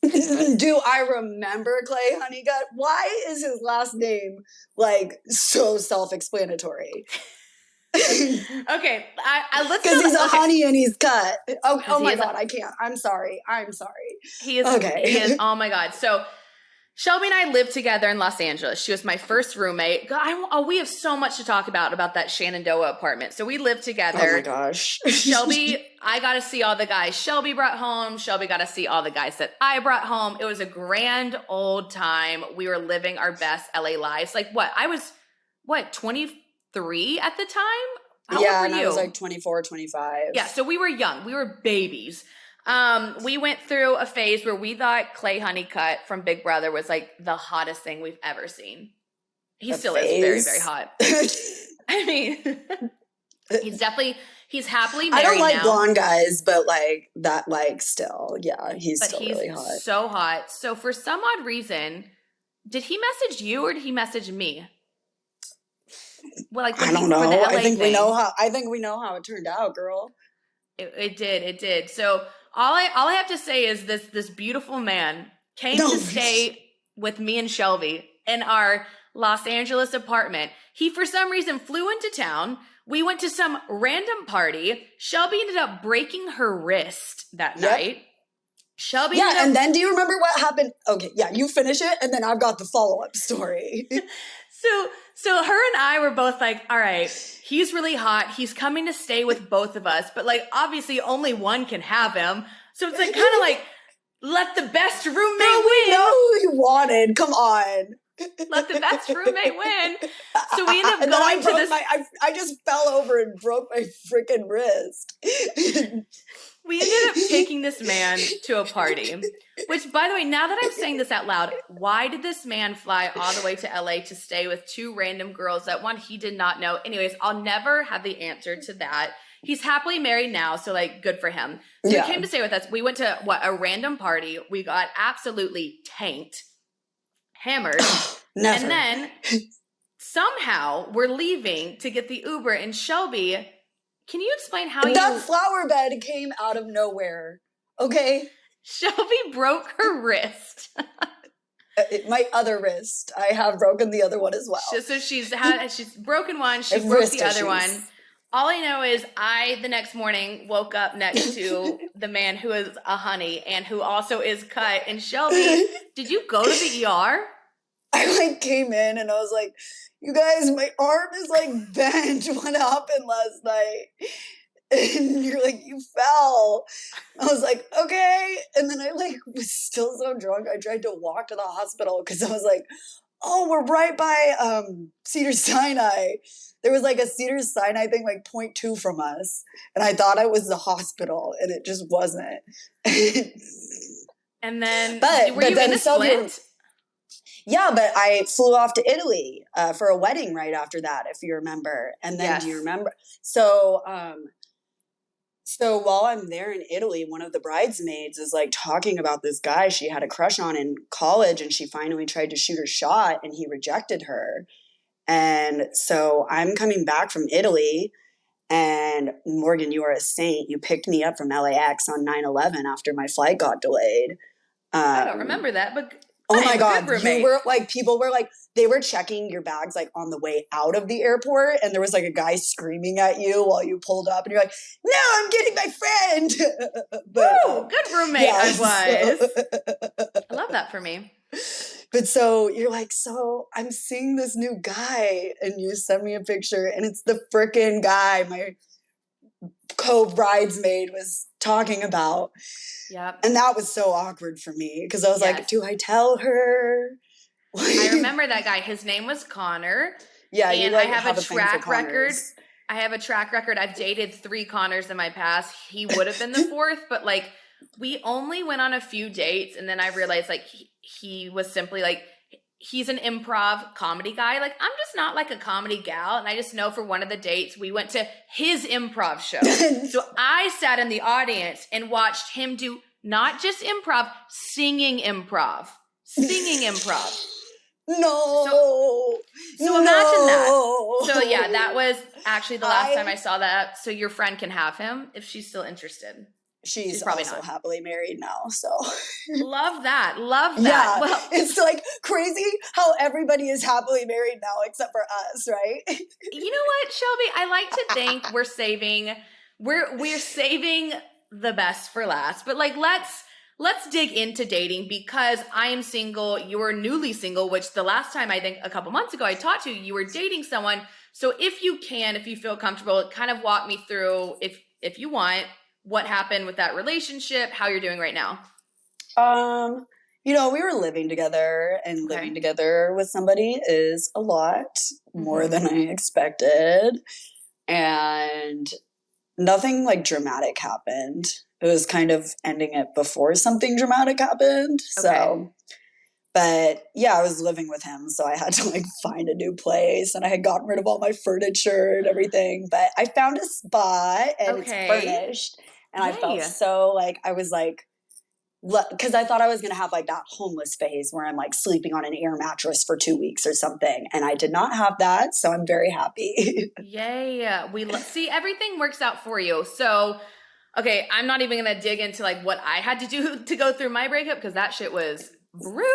Do I remember Clay Honeycutt? Why is his last name like so self-explanatory? Okay, I looked because he's a honey and he's cut. Oh my God, I can't. I'm sorry. He is okay. He is. Oh my God. So Shelby and I lived together in Los Angeles. She was my first roommate. God, we have so much to talk about that Shenandoah apartment. So we lived together. Oh my gosh. Shelby, I got to see all the guys Shelby brought home. Shelby got to see all the guys that I brought home. It was a grand old time. We were living our best LA lives. Like I was 23 at the time? How old were you? I was like 24, 25. Yeah, so we were young. We were babies. We went through a phase where we thought Clay Honeycutt from Big Brother was like the hottest thing we've ever seen. He still is very, very hot. I mean, he's happily married now. I don't like blonde guys, but like that, like still, yeah, he's still really hot. So hot. So for some odd reason, did he message you or did he message me? Well, like I don't know. I think we know how it turned out, girl. It did. So all I have to say is this beautiful man came to stay with me and Shelby in our Los Angeles apartment. He, for some reason, flew into town. We went to some random party. Shelby ended up breaking her wrist that night. Shelby and then do you remember what happened? Okay, yeah, you finish it, and then I've got the follow-up story. So her and I were both like, all right, he's really hot. He's coming to stay with both of us, but like obviously only one can have him. So it's like kind of like let the best roommate win. We know who you wanted. Come on. Let the best roommate win. So we ended up going to this. I just fell over and broke my freaking wrist. We ended up taking this man to a party, which, by the way, now that I'm saying this out loud, why did this man fly all the way to LA to stay with two random girls that one he did not know? Anyways, I'll never have the answer to that. He's happily married now, so like good for him. So he came to stay with us. We went to a random party. We got absolutely tanked, hammered. Never. And then somehow we're leaving to get the Uber, and Shelby, can you explain how that flower bed came out of nowhere? Okay. Shelby broke her wrist. My other wrist. I have broken the other one as well. So she's broken one. She broke the other one. All I know is the next morning woke up next to the man who is a honey and who also is cut. And Shelby, did you go to the ER? I like came in and I was like, you guys, my arm is like bent. What happened last night? And you're like, you fell. I was like, okay. And then I like was still so drunk. I tried to walk to the hospital because I was like, oh, we're right by Cedars-Sinai. There was like a Cedars-Sinai thing like 0.2 from us. And I thought I was the hospital and it just wasn't. And then, were you in a splint? Yeah, but I flew off to Italy for a wedding right after that, if you remember. And then do you remember? So while I'm there in Italy, one of the bridesmaids is like talking about this guy she had a crush on in college, and she finally tried to shoot her shot and he rejected her. And so I'm coming back from Italy, and Morgan, you are a saint. You picked me up from LAX on 9/11 after my flight got delayed. I don't remember that, but oh my God, you were like, people were like, they were checking your bags like on the way out of the airport, and there was like a guy screaming at you while you pulled up, and you're like, no, I'm getting my friend. But, good roommate I was. I love that for me. But so you're like, so I'm seeing this new guy, and you send me a picture, and it's the frickin' guy my co-bridesmaid was talking about. Yep. And that was so awkward for me because I was like, do I tell her? I remember that guy. His name was Connor. Yeah, and I have a track record. I have a track record. I've dated 3 Connors in my past. He would have been the 4th, but like we only went on a few dates, and then I realized like he was simply like, he's an improv comedy guy. Like I'm just not like a comedy gal, and I just know for one of the dates we went to his improv show. So I sat in the audience and watched him do not just improv, singing improv. No. So imagine that. So yeah, that was actually the last time I saw that. So your friend can have him if she's still interested. She's probably also happily married now, so. Love that. Yeah, well, it's like crazy how everybody is happily married now except for us, right? You know what, Shelby? I like to think we're saving the best for last. But like let's dig into dating, because I am single, you're newly single, which the last time I think a couple months ago I talked to you, you were dating someone. So if you feel comfortable, kind of walk me through if you want, what happened with that relationship, how you're doing right now. We were living together, and living together with somebody is a lot more than I expected. And nothing like dramatic happened. It was kind of ending it before something dramatic happened. So, but yeah, I was living with him, so I had to like find a new place, and I had gotten rid of all my furniture and everything. But I found a spot, and it's furnished. And I felt so like, I was like, because I thought I was going to have like that homeless phase where I'm like sleeping on an air mattress for 2 weeks or something. And I did not have that. So I'm very happy. Yay. See, everything works out for you. So, okay, I'm not even going to dig into like what I had to do to go through my breakup, because that shit was brutal.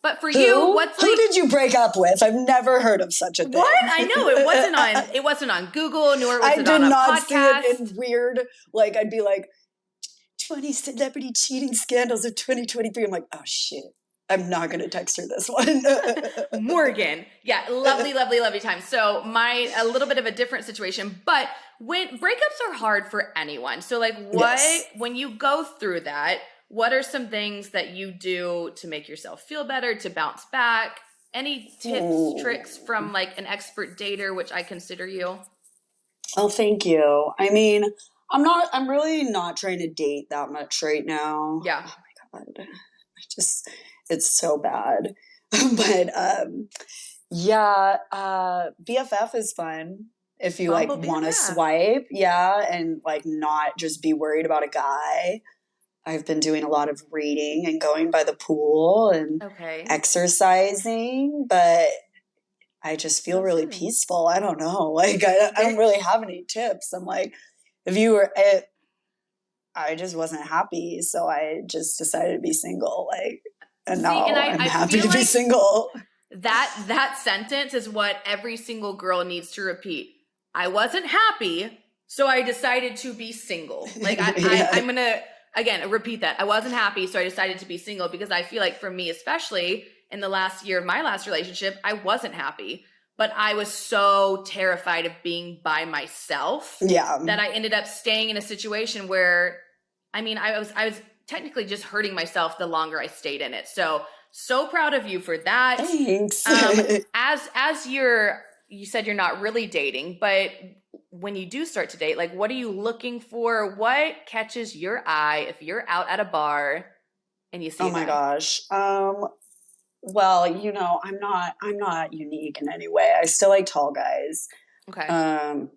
But for you, who did you break up with? I've never heard of such a thing. What? I know it wasn't on Google, nor was it on a podcast. I did not see it in weird, like I'd be like 20 celebrity cheating scandals of 2023. I'm like, oh shit. I'm not going to text her this one. Morgan. Yeah, lovely, lovely, lovely time. So a little bit of a different situation, but when breakups are hard for anyone. So like when you go through that, what are some things that you do to make yourself feel better, to bounce back? Any tips, tricks from like an expert dater, which I consider you? Oh, thank you. I mean, I'm really not trying to date that much right now. Yeah. Oh my God. It's so bad. But yeah, BFF is fun if you Bumble like want to BFF. swipe, and like not just be worried about a guy. I've been doing a lot of reading and going by the pool and exercising, but I just feel really peaceful. I don't know. Like I don't really have any tips. I'm like, I just wasn't happy, so I just decided to be single. Like, and now I'm happy to be single. That sentence is what every single girl needs to repeat. I wasn't happy, so I decided to be single. Like I'm gonna again repeat that. I wasn't happy, so I decided to be single, because I feel like for me, especially in the last year of my last relationship, I wasn't happy. But I was so terrified of being by myself that I ended up staying in a situation where, I mean, I was technically just hurting myself the longer I stayed in it. So proud of you for that. Thanks. As you said you're not really dating, but when you do start to date, like what are you looking for? What catches your eye if you're out at a bar and you see my gosh. Well, I'm not unique in any way. I still like tall guys. Okay.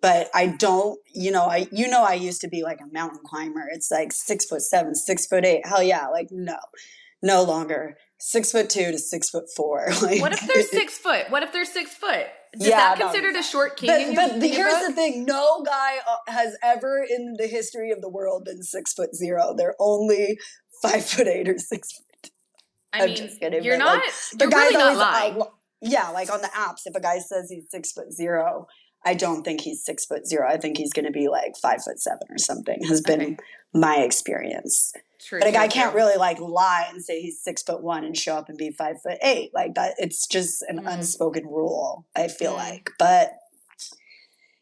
But I don't, I used to be like a mountain climber. It's like 6'7", 6'8". Hell yeah. Like, no longer 6'2" to 6'4". Like, what if they're 6 foot? What if they're 6 foot? Is that considered a short king? But here's the thing. No guy has ever in the history of the world been 6'0". They're only 5'8" or 6 foot. I'm just kidding. You're not. Like, you're really not lying. Like on the apps, if a guy says he's 6'0", I don't think he's 6'0". I think he's going to be like 5'7" or something. Has been my experience. True, but a guy can't really like lie and say he's 6'1" and show up and be 5'8". Like that, it's just an unspoken rule. I feel like, but.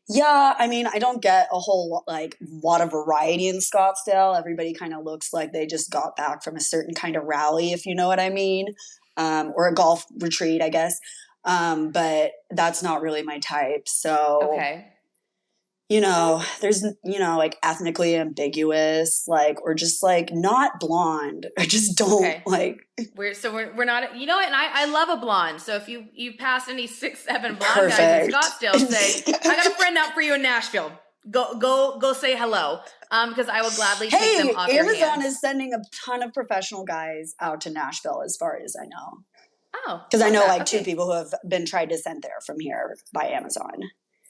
Yeah, I mean, I don't get a whole lot of variety in Scottsdale. Everybody kind of looks like they just got back from a certain kind of rally, if you know what I mean, or a golf retreat, I guess. But that's not really my type. So, there's, like ethnically ambiguous, like, or just like not blonde. I just don't like. We're not, you know what? And I love a blonde. So if you pass any 6'7" blonde guys in Scottsdale, say, I got a friend out for you in Nashville. Go say hello. Because I will gladly take them off your hands. Amazon is sending a ton of professional guys out to Nashville, as far as I know. Oh, because I know two people who have been tried to send there from here by Amazon.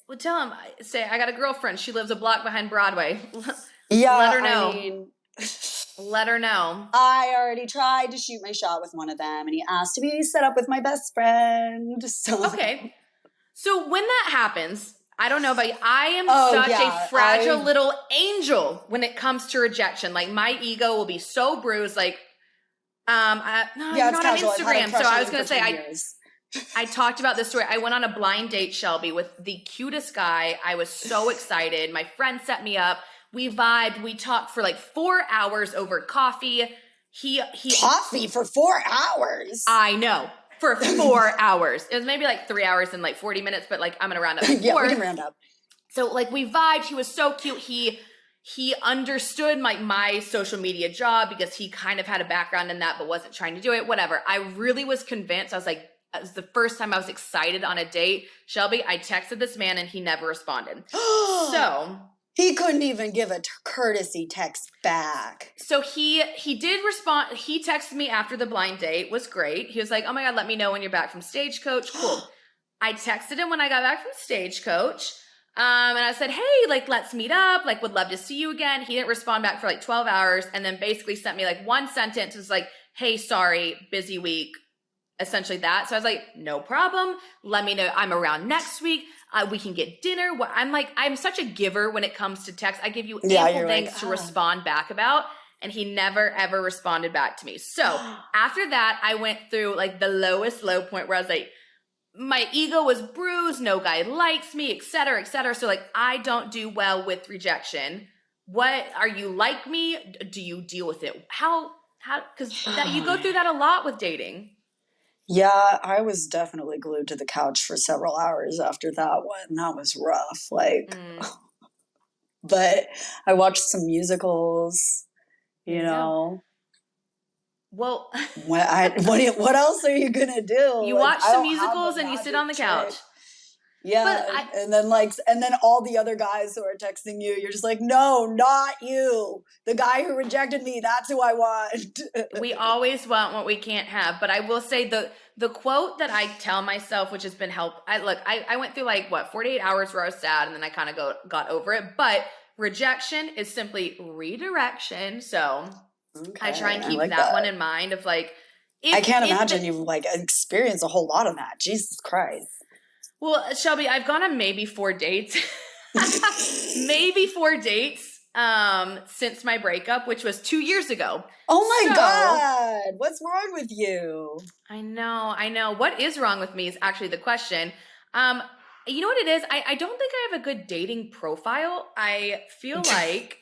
Well, tell him, say, I got a girlfriend. She lives a block behind Broadway. Yeah, let her know. Let her know. I already tried to shoot my shot with one of them, and he asked to be set up with my best friend. So. Okay. So when that happens, I don't know about you, I am such a fragile little angel when it comes to rejection. Like, my ego will be so bruised. Like, you're not on Instagram. So I was going to say, I talked about this story. I went on a blind date, Shelby, with the cutest guy. I was so excited. My friend set me up. We vibed. We talked for like 4 hours over coffee. Coffee for 4 hours? I know. For 4 hours. It was maybe like 3 hours and like 40 minutes, but like I'm going to round up. Yeah, we can round up. So like we vibed. He was so cute. He understood my social media job because he kind of had a background in that, but wasn't trying to do it. Whatever. I really was convinced. I was like, it was the first time I was excited on a date. Shelby, I texted this man and he never responded. So he couldn't even give a courtesy text back. So he did respond. He texted me after the blind date. Was great. He was like, oh my God, let me know when you're back from Stagecoach. Cool. I texted him when I got back from Stagecoach. And I said, hey, like, let's meet up. Like, would love to see you again. He didn't respond back for like 12 hours. And then basically sent me like one sentence. It was like, hey, sorry, busy week. Essentially that. So I was like, no problem. Let me know. I'm around next week. We can get dinner. I'm such a giver when it comes to text. I give you ample things to respond back about. and he never ever responded back to me. So after that, I went through like the lowest low point where I was like, my ego was bruised, no guy likes me, etc., etc. So like I don't do well with rejection. What are you like me? Do you deal with it? How because that you go through that a lot with dating. Yeah, I was definitely glued to the couch for several hours after that one. That was rough. Like, but I watched some musicals, There you you go. know. Well, what else are you gonna do? you Like, watch I some don't have musicals a and you sit magic on the trick. couch. Yeah, and then all the other guys who are texting you, you're just like, no, not you. The guy who rejected me, that's who I want. We always want what we can't have. But I will say the quote that I tell myself, which has been I went through like 48 hours where I was sad and then I kind of got over it. But rejection is simply redirection. So I try and keep like that one in mind of like, I can't imagine you like experience a whole lot of that. Jesus Christ. Well, Shelby, I've gone on maybe 4 dates. Maybe 4 dates since my breakup, which was 2 years ago. Oh my God. What's wrong with you? I know. What is wrong with me is actually the question. You know what it is? I don't think I have a good dating profile. I feel like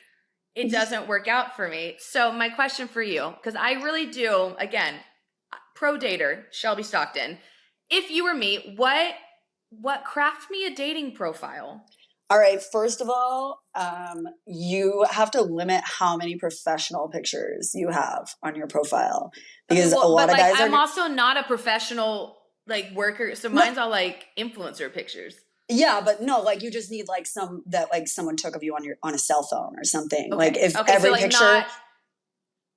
it doesn't work out for me. So my question for you, because I really do, again, pro dater, Shelby Stockton. If you were me, what craft me a dating profile? All right. First of all, you have to limit how many professional pictures you have on your profile because a lot of guys I'm also not a professional like worker, so mine's all like influencer pictures. Yeah, but no, like you just need like some that like someone took of you on a cell phone or something. Okay. Like if every so like picture.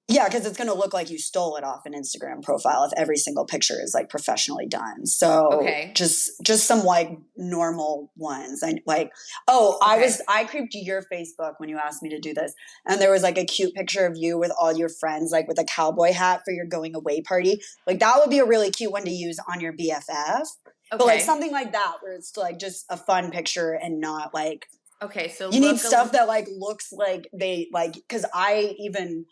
Yeah, because it's going to look like you stole it off an Instagram profile if every single picture is like professionally done. So just some like normal ones. I like, I creeped your Facebook when you asked me to do this. And there was like a cute picture of you with all your friends, like with a cowboy hat for your going away party. Like that would be a really cute one to use on your BFF. But like something like that where it's like just a fun picture and not like, so you need stuff that like looks like they like, because I even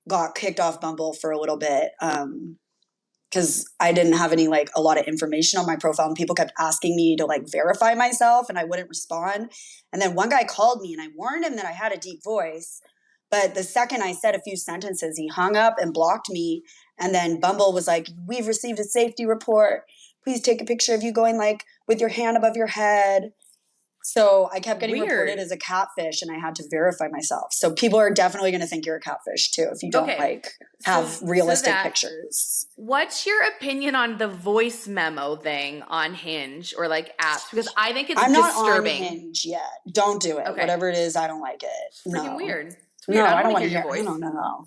got kicked off Bumble for a little bit because I didn't have any like a lot of information on my profile and people kept asking me to like verify myself and I wouldn't respond. And then one guy called me and I warned him that I had a deep voice. But the second I said a few sentences, he hung up and blocked me. And then Bumble was like, we've received a safety report. Please take a picture of you going like with your hand above your head. So I kept getting reported as a catfish and I had to verify myself. So people are definitely going to think you're a catfish too if you don't like have realistic pictures. What's your opinion on the voice memo thing on Hinge or like apps? Because I think it's disturbing. I'm not on Hinge yet. Don't do it. Whatever it is, I don't like it. It's freaking weird. It's weird. No, I don't want to hear your voice.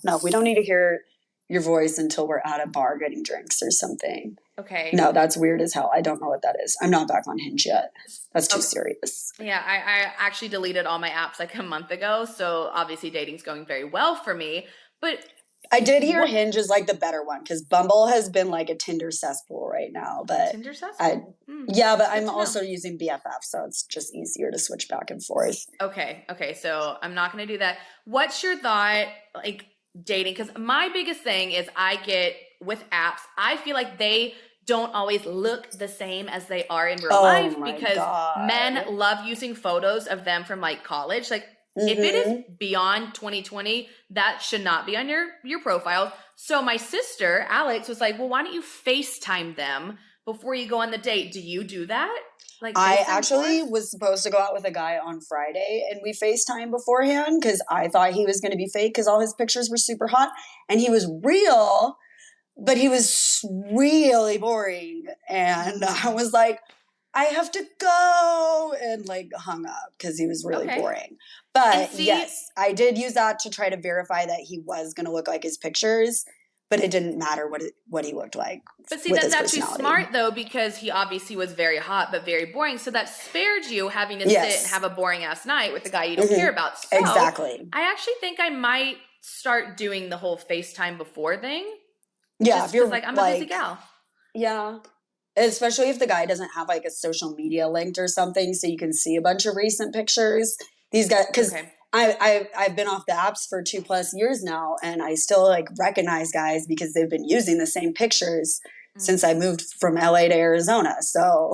No, we don't need to hear your voice until we're at a bar getting drinks or something. Okay. No, that's weird as hell. I don't know what that is. I'm not back on Hinge yet. That's too serious. Yeah, I actually deleted all my apps like a month ago. So obviously dating's going very well for me. But I did hear Hinge is like the better one because Bumble has been like a Tinder cesspool right now. But Tinder cesspool? Yeah, but I'm also using BFF, so it's just easier to switch back and forth. Okay, so I'm not going to do that. What's your thought, like dating? Because my biggest thing is I get with apps, I feel like they don't always look the same as they are in real life because men love using photos of them from like college. Like if it is beyond 2020, that should not be on your profile. So my sister, Alex, was like, well, why don't you FaceTime them before you go on the date? Do you do that? Like I actually was supposed to go out with a guy on Friday and we FaceTime beforehand because I thought he was going to be fake because all his pictures were super hot and he was real. But he was really boring. And I was like, I have to go and like hung up because he was really boring. But yes, I did use that to try to verify that he was going to look like his pictures. But it didn't matter what he looked like. But see, that's actually smart though, because he obviously was very hot, but very boring. So that spared you having to sit and have a boring ass night with the guy you don't care about. So exactly. I actually think I might start doing the whole FaceTime before thing. Yeah, if you're like, I'm a busy gal. Yeah. Especially if the guy doesn't have like a social media linked or something so you can see a bunch of recent pictures. These guys, because I've been off the apps for 2+ years now, and I still like recognize guys because they've been using the same pictures since I moved from LA to Arizona. So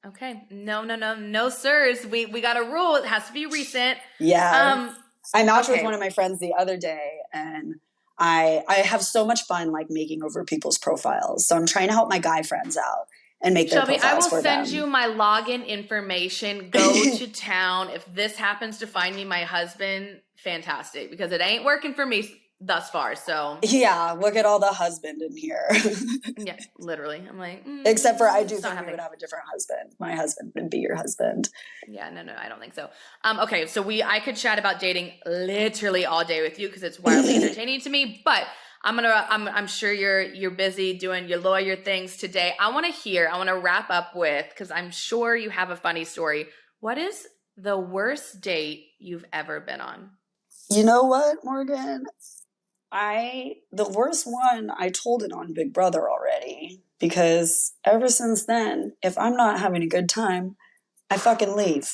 okay, no, sirs. We got a rule. It has to be recent. Yeah. I matched with one of my friends the other day, and I have so much fun like making over people's profiles. So I'm trying to help my guy friends out and make Shelby, their profiles for them. I will send you my login information. Go to town. If this happens to find me my husband, fantastic, because it ain't working for me thus far. So yeah, look at all the husband in here. Yeah, literally. I'm like, except for I do think we would have a different husband. My husband would be your husband. Yeah, no, I don't think so. Okay, so I could chat about dating literally all day with you because it's wildly entertaining to me. But I'm sure you're busy doing your lawyer things today. I want to wrap up with, because I'm sure you have a funny story. What is the worst date you've ever been on? You know what, Morgan? The worst one, I told it on Big Brother already, because ever since then, if I'm not having a good time, I fucking leave.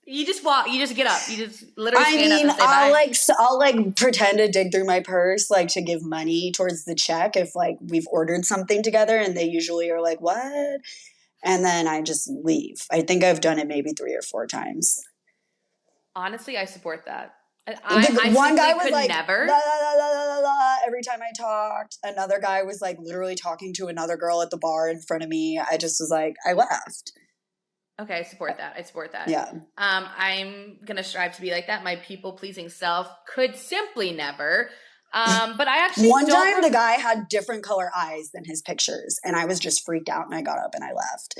You just walk. You just get up. You just literally stand up and say bye. I'll like pretend to dig through my purse, like to give money towards the check if like we've ordered something together, and they usually are like, "What?" And then I just leave. I think I've done it maybe 3 or 4 times. Honestly, I support that. One guy was like, never. La, la, la, la, la, la, every time I talked. Another guy was like literally talking to another girl at the bar in front of me. I just was like, I left. Okay, I support that. Yeah. I'm gonna strive to be like that. My people-pleasing self could simply never. But I actually one time the guy had different color eyes than his pictures, and I was just freaked out, and I got up and I left.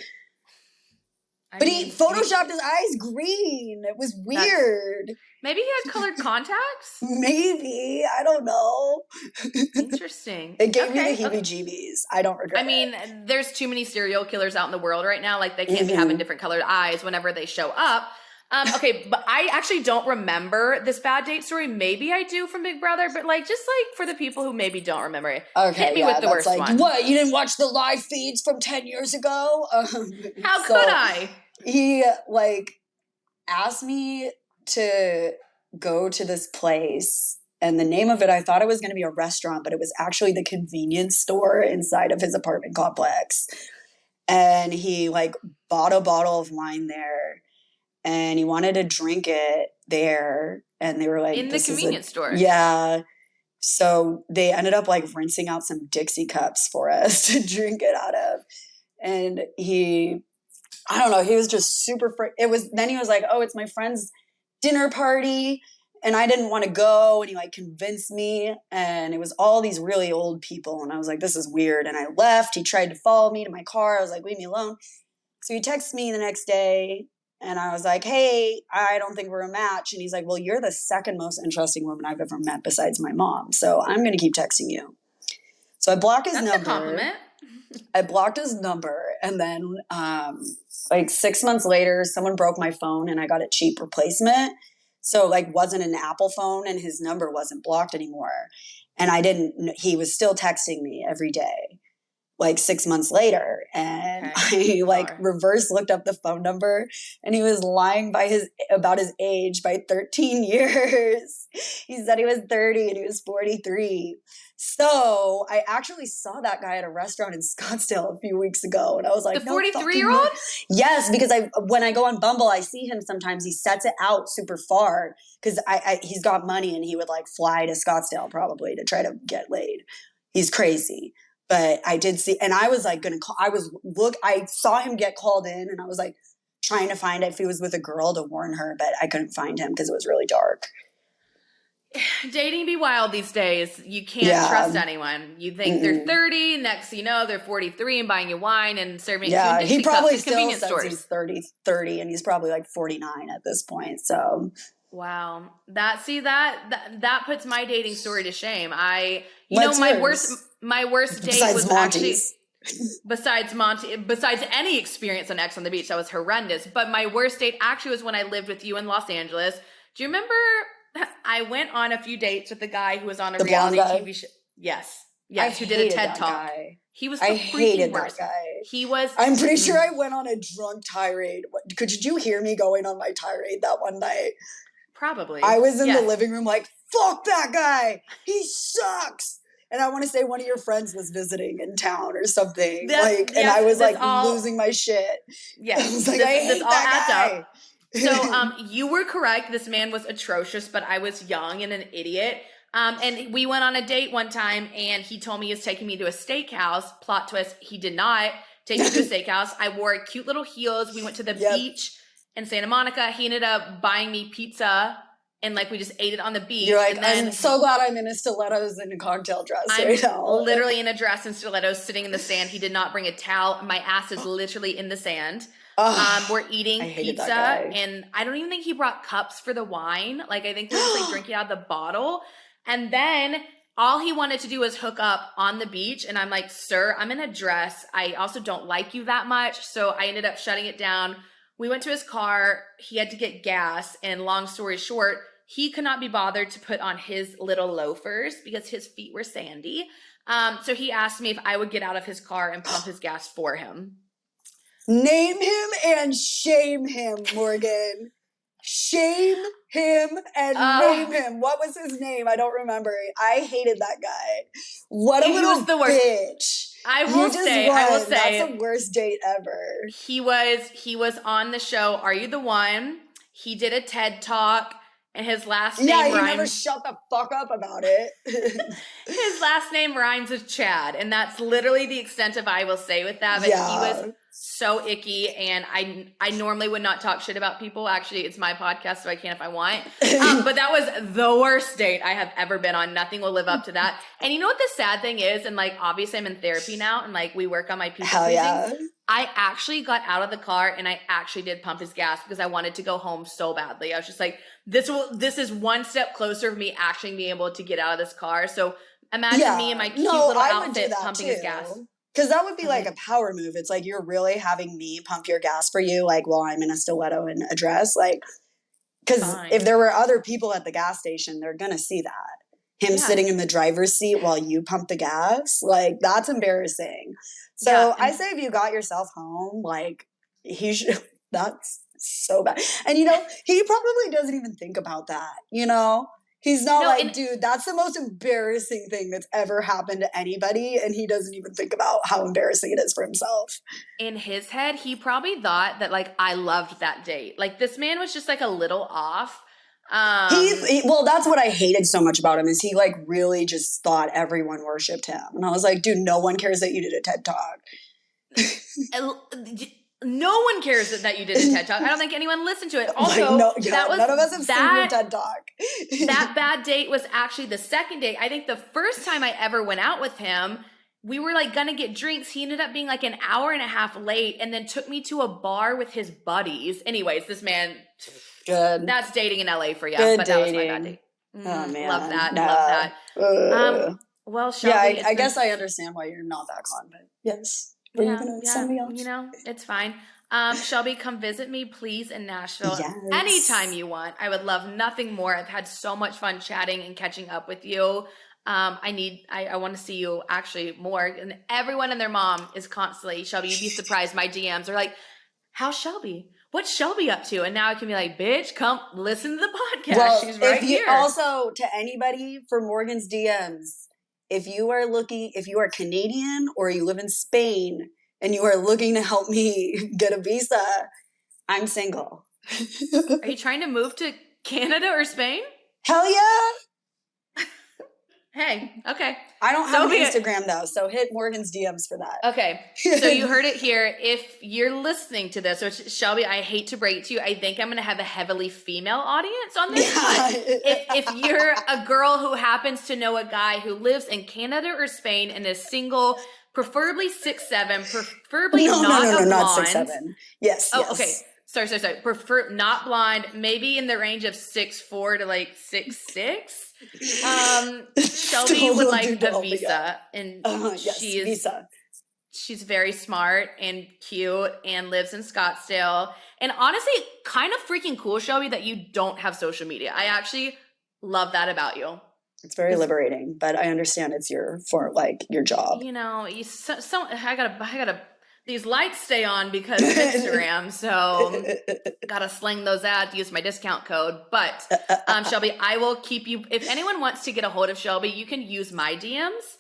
But he photoshopped his eyes green. It was weird. Maybe he had colored contacts? Maybe. I don't know. Interesting. It gave me the heebie-jeebies. I don't regret it. I mean, there's too many serial killers out in the world right now. Like, they can't be having different colored eyes whenever they show up. Okay, but I actually don't remember this bad date story. Maybe I do from Big Brother, but like, just like for the people who maybe don't remember it, hit me with the worst one. What? You didn't watch the live feeds from 10 years ago? How could I? He like asked me to go to this place, and the name of it, I thought it was going to be a restaurant, but it was actually the convenience store inside of his apartment complex. And he like bought a bottle of wine there, and he wanted to drink it there. And they were like, in the convenience store. Yeah. So they ended up like rinsing out some Dixie cups for us to drink it out of. And I don't know, he was just super then he was like, oh, it's my friend's dinner party, and I didn't want to go, and he like convinced me, and it was all these really old people, and I was like, this is weird, and I left. He tried to follow me to my car. I was like, leave me alone. So he texted me the next day, and I was like, hey, I don't think we're a match. And he's like, well, you're the second most interesting woman I've ever met besides my mom, so I'm going to keep texting you. So I blocked his number. That's a compliment. I blocked his number, and then like 6 months later, someone broke my phone, and I got a cheap replacement. So like wasn't an Apple phone, and his number wasn't blocked anymore. And he was still texting me every day, like 6 months later. And I like reverse looked up the phone number, and he was lying about his age by 13 years. He said he was 30 and he was 43. So I actually saw that guy at a restaurant in Scottsdale a few weeks ago, and I was like, the 43-year-old? Yes, because when I go on Bumble, I see him sometimes. He sets it out super far because he's got money, and he would like fly to Scottsdale probably to try to get laid. He's crazy. But I did see, and I was like going to call, I saw him get called in, and I was like trying to find if he was with a girl to warn her, but I couldn't find him because it was really dark. Dating be wild these days. You can't trust anyone. You think they're 30, next you know they're 43 and buying you wine and serving you in Dixie cups at convenience stores. He's 30, and he's probably like 49 at this point. So wow, that puts my dating story to shame. My worst date was actually besides any experience on X on the Beach that was horrendous. But my worst date actually was when I lived with you in Los Angeles. Do you remember? I went on a few dates with the guy who was on a reality TV show. Yes. Yes, who did a TED Talk. Guy. He was the freaking worst. That guy. He was. I'm pretty sure I went on a drunk tirade. Could you hear me going on my tirade that one night? Probably. I was in the living room like, fuck that guy. He sucks. And I want to say one of your friends was visiting in town or something. And I was like losing my shit. Yes. I was like, I hate that guy. So you were correct. This man was atrocious, but I was young and an idiot. And we went on a date one time and he told me he was taking me to a steakhouse. Plot twist, he did not take me to a steakhouse. I wore cute little heels. We went to the beach in Santa Monica. He ended up buying me pizza and like we just ate it on the beach. You're like, I'm so glad I'm in a stilettos and a cocktail dress right now. Literally in a dress and stilettos sitting in the sand. He did not bring a towel. My ass is literally in the sand. We're eating pizza and I don't even think he brought cups for the wine. Like I think we were just like drinking out of the bottle. And then all he wanted to do was hook up on the beach. And I'm like, sir, I'm in a dress. I also don't like you that much. So I ended up shutting it down. We went to his car. He had to get gas. And long story short, he could not be bothered to put on his little loafers because his feet were sandy. So he asked me if I would get out of his car and pump his gas for him. Name him and shame him, Morgan. Shame him and name him. What was his name? I don't remember. I hated that guy. What a little bitch. I will say that's the worst date ever. He was on the show Are You the One? He did a TED Talk and his last name rhymes. Yeah, he never shut the fuck up about it. His last name rhymes with Chad, and that's literally the extent of I will say with that. But he was so icky, and I normally would not talk shit about people. Actually, it's my podcast, so I can if I want. But that was the worst date I have ever been on. Nothing will live up to that. And you know what the sad thing is? And like, obviously I'm in therapy now, and like we work on my people pleasing. Yeah. I actually got out of the car and I actually did pump his gas because I wanted to go home so badly. I was just like, this is one step closer of me actually being able to get out of this car. So imagine me in my cute little outfit pumping his gas. Because that would be like a power move. It's like you're really having me pump your gas for you, like while I'm in a stiletto and a dress. Like, because if there were other people at the gas station, they're gonna see that. Him sitting in the driver's seat while you pump the gas, like that's embarrassing. So I say if you got yourself home, like he should. That's so bad. And you know, he probably doesn't even think about that. You know. He's not dude, that's the most embarrassing thing that's ever happened to anybody. And he doesn't even think about how embarrassing it is for himself. In his head, he probably thought that, like, I loved that date. Like, this man was just, like, a little off. Well, that's what I hated so much about him is he, like, really just thought everyone worshipped him. And I was like, dude, no one cares that you did a TED Talk. No one cares that you did a TED Talk. I don't think anyone listened to it. Also, none of us have seen your TED Talk. That bad date was actually the second date. I think the first time I ever went out with him, we were like gonna get drinks. He ended up being like an hour and a half late and then took me to a bar with his buddies. Anyways, this man, good. That's dating in LA for you. Good but dating. That was my bad date. Oh man. Love that. No. Love that. Well, Shelby, I guess I understand why you're not that confident. Yes. Were you gonna something else? You know, it's fine. Shelby, come visit me, please, in Nashville anytime you want. I would love nothing more. I've had so much fun chatting and catching up with you. I want to see you actually more. And everyone and their mom is constantly, Shelby, you'd be surprised. My DMs are like, how's Shelby? What's Shelby up to? And now I can be like, bitch, come listen to the podcast. Well, she's right here. Also, to anybody for Morgan's DMs, if you are Canadian or you live in Spain and you are looking to help me get a visa, I'm single. Are you trying to move to Canada or Spain? Hell yeah. Hey, okay. I don't have an Instagram though, so hit Morgan's DMs for that. Okay, so you heard it here. If you're listening to this, which Shelby, I hate to break it to you, I think I'm going to have a heavily female audience on this. Yeah. If you're a girl who happens to know a guy who lives in Canada or Spain and is single, preferably 6'7", preferably not 6'7". Yes. Oh, yes. Okay. Sorry. Prefer not blonde, maybe in the range of 6'4" to like 6'6". Shelby would like a visa, and she's very smart and cute and lives in Scottsdale. And honestly, kind of freaking cool, Shelby, that you don't have social media. I actually love that about you. It's very liberating, but I understand it's your job. You know, I gotta. These lights stay on because of Instagram, so gotta sling those ads, use my discount code. But Shelby, I will keep you. If anyone wants to get a hold of Shelby, you can use my DMs.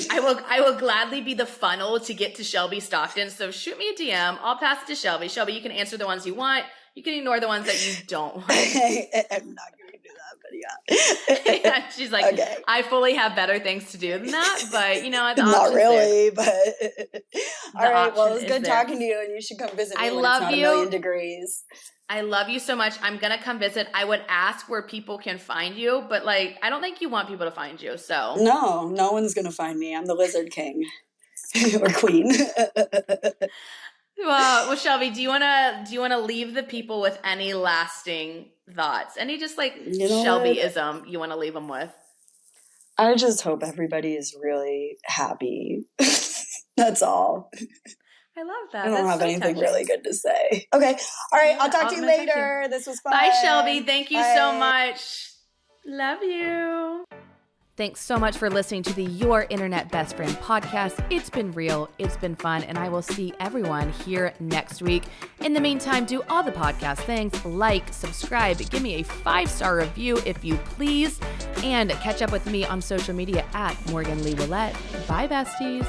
I will gladly be the funnel to get to Shelby Stockton. So shoot me a DM. I'll pass it to Shelby. Shelby, you can answer the ones you want. You can ignore the ones that you don't want. I'm not going to do that, but yeah. Yeah, she's like, okay. I fully have better things to do than that, but you know, not really, but all right. Well, it was good talking to you, and you should come visit me when it's not 1,000,000 degrees. I love you so much. I'm gonna come visit. I would ask where people can find you, but like, I don't think you want people to find you. So no one's gonna find me. I'm the Lizard King or Queen. Well, Shelby, do you wanna leave the people with any lasting thoughts? Any just like Shelbyism you want to leave them with? I just hope everybody is really happy. That's all. I love that. I don't have anything really good to say. Okay. All right. I'll talk to you later. This was fun. Bye, Shelby. Thank you so much. Love you. Thanks so much for listening to the Your Internet Best Friend podcast. It's been real. It's been fun. And I will see everyone here next week. In the meantime, do all the podcast things. Like, subscribe, give me a 5-star review if you please. And catch up with me on social media at Morgan Lee Willette. Bye, besties.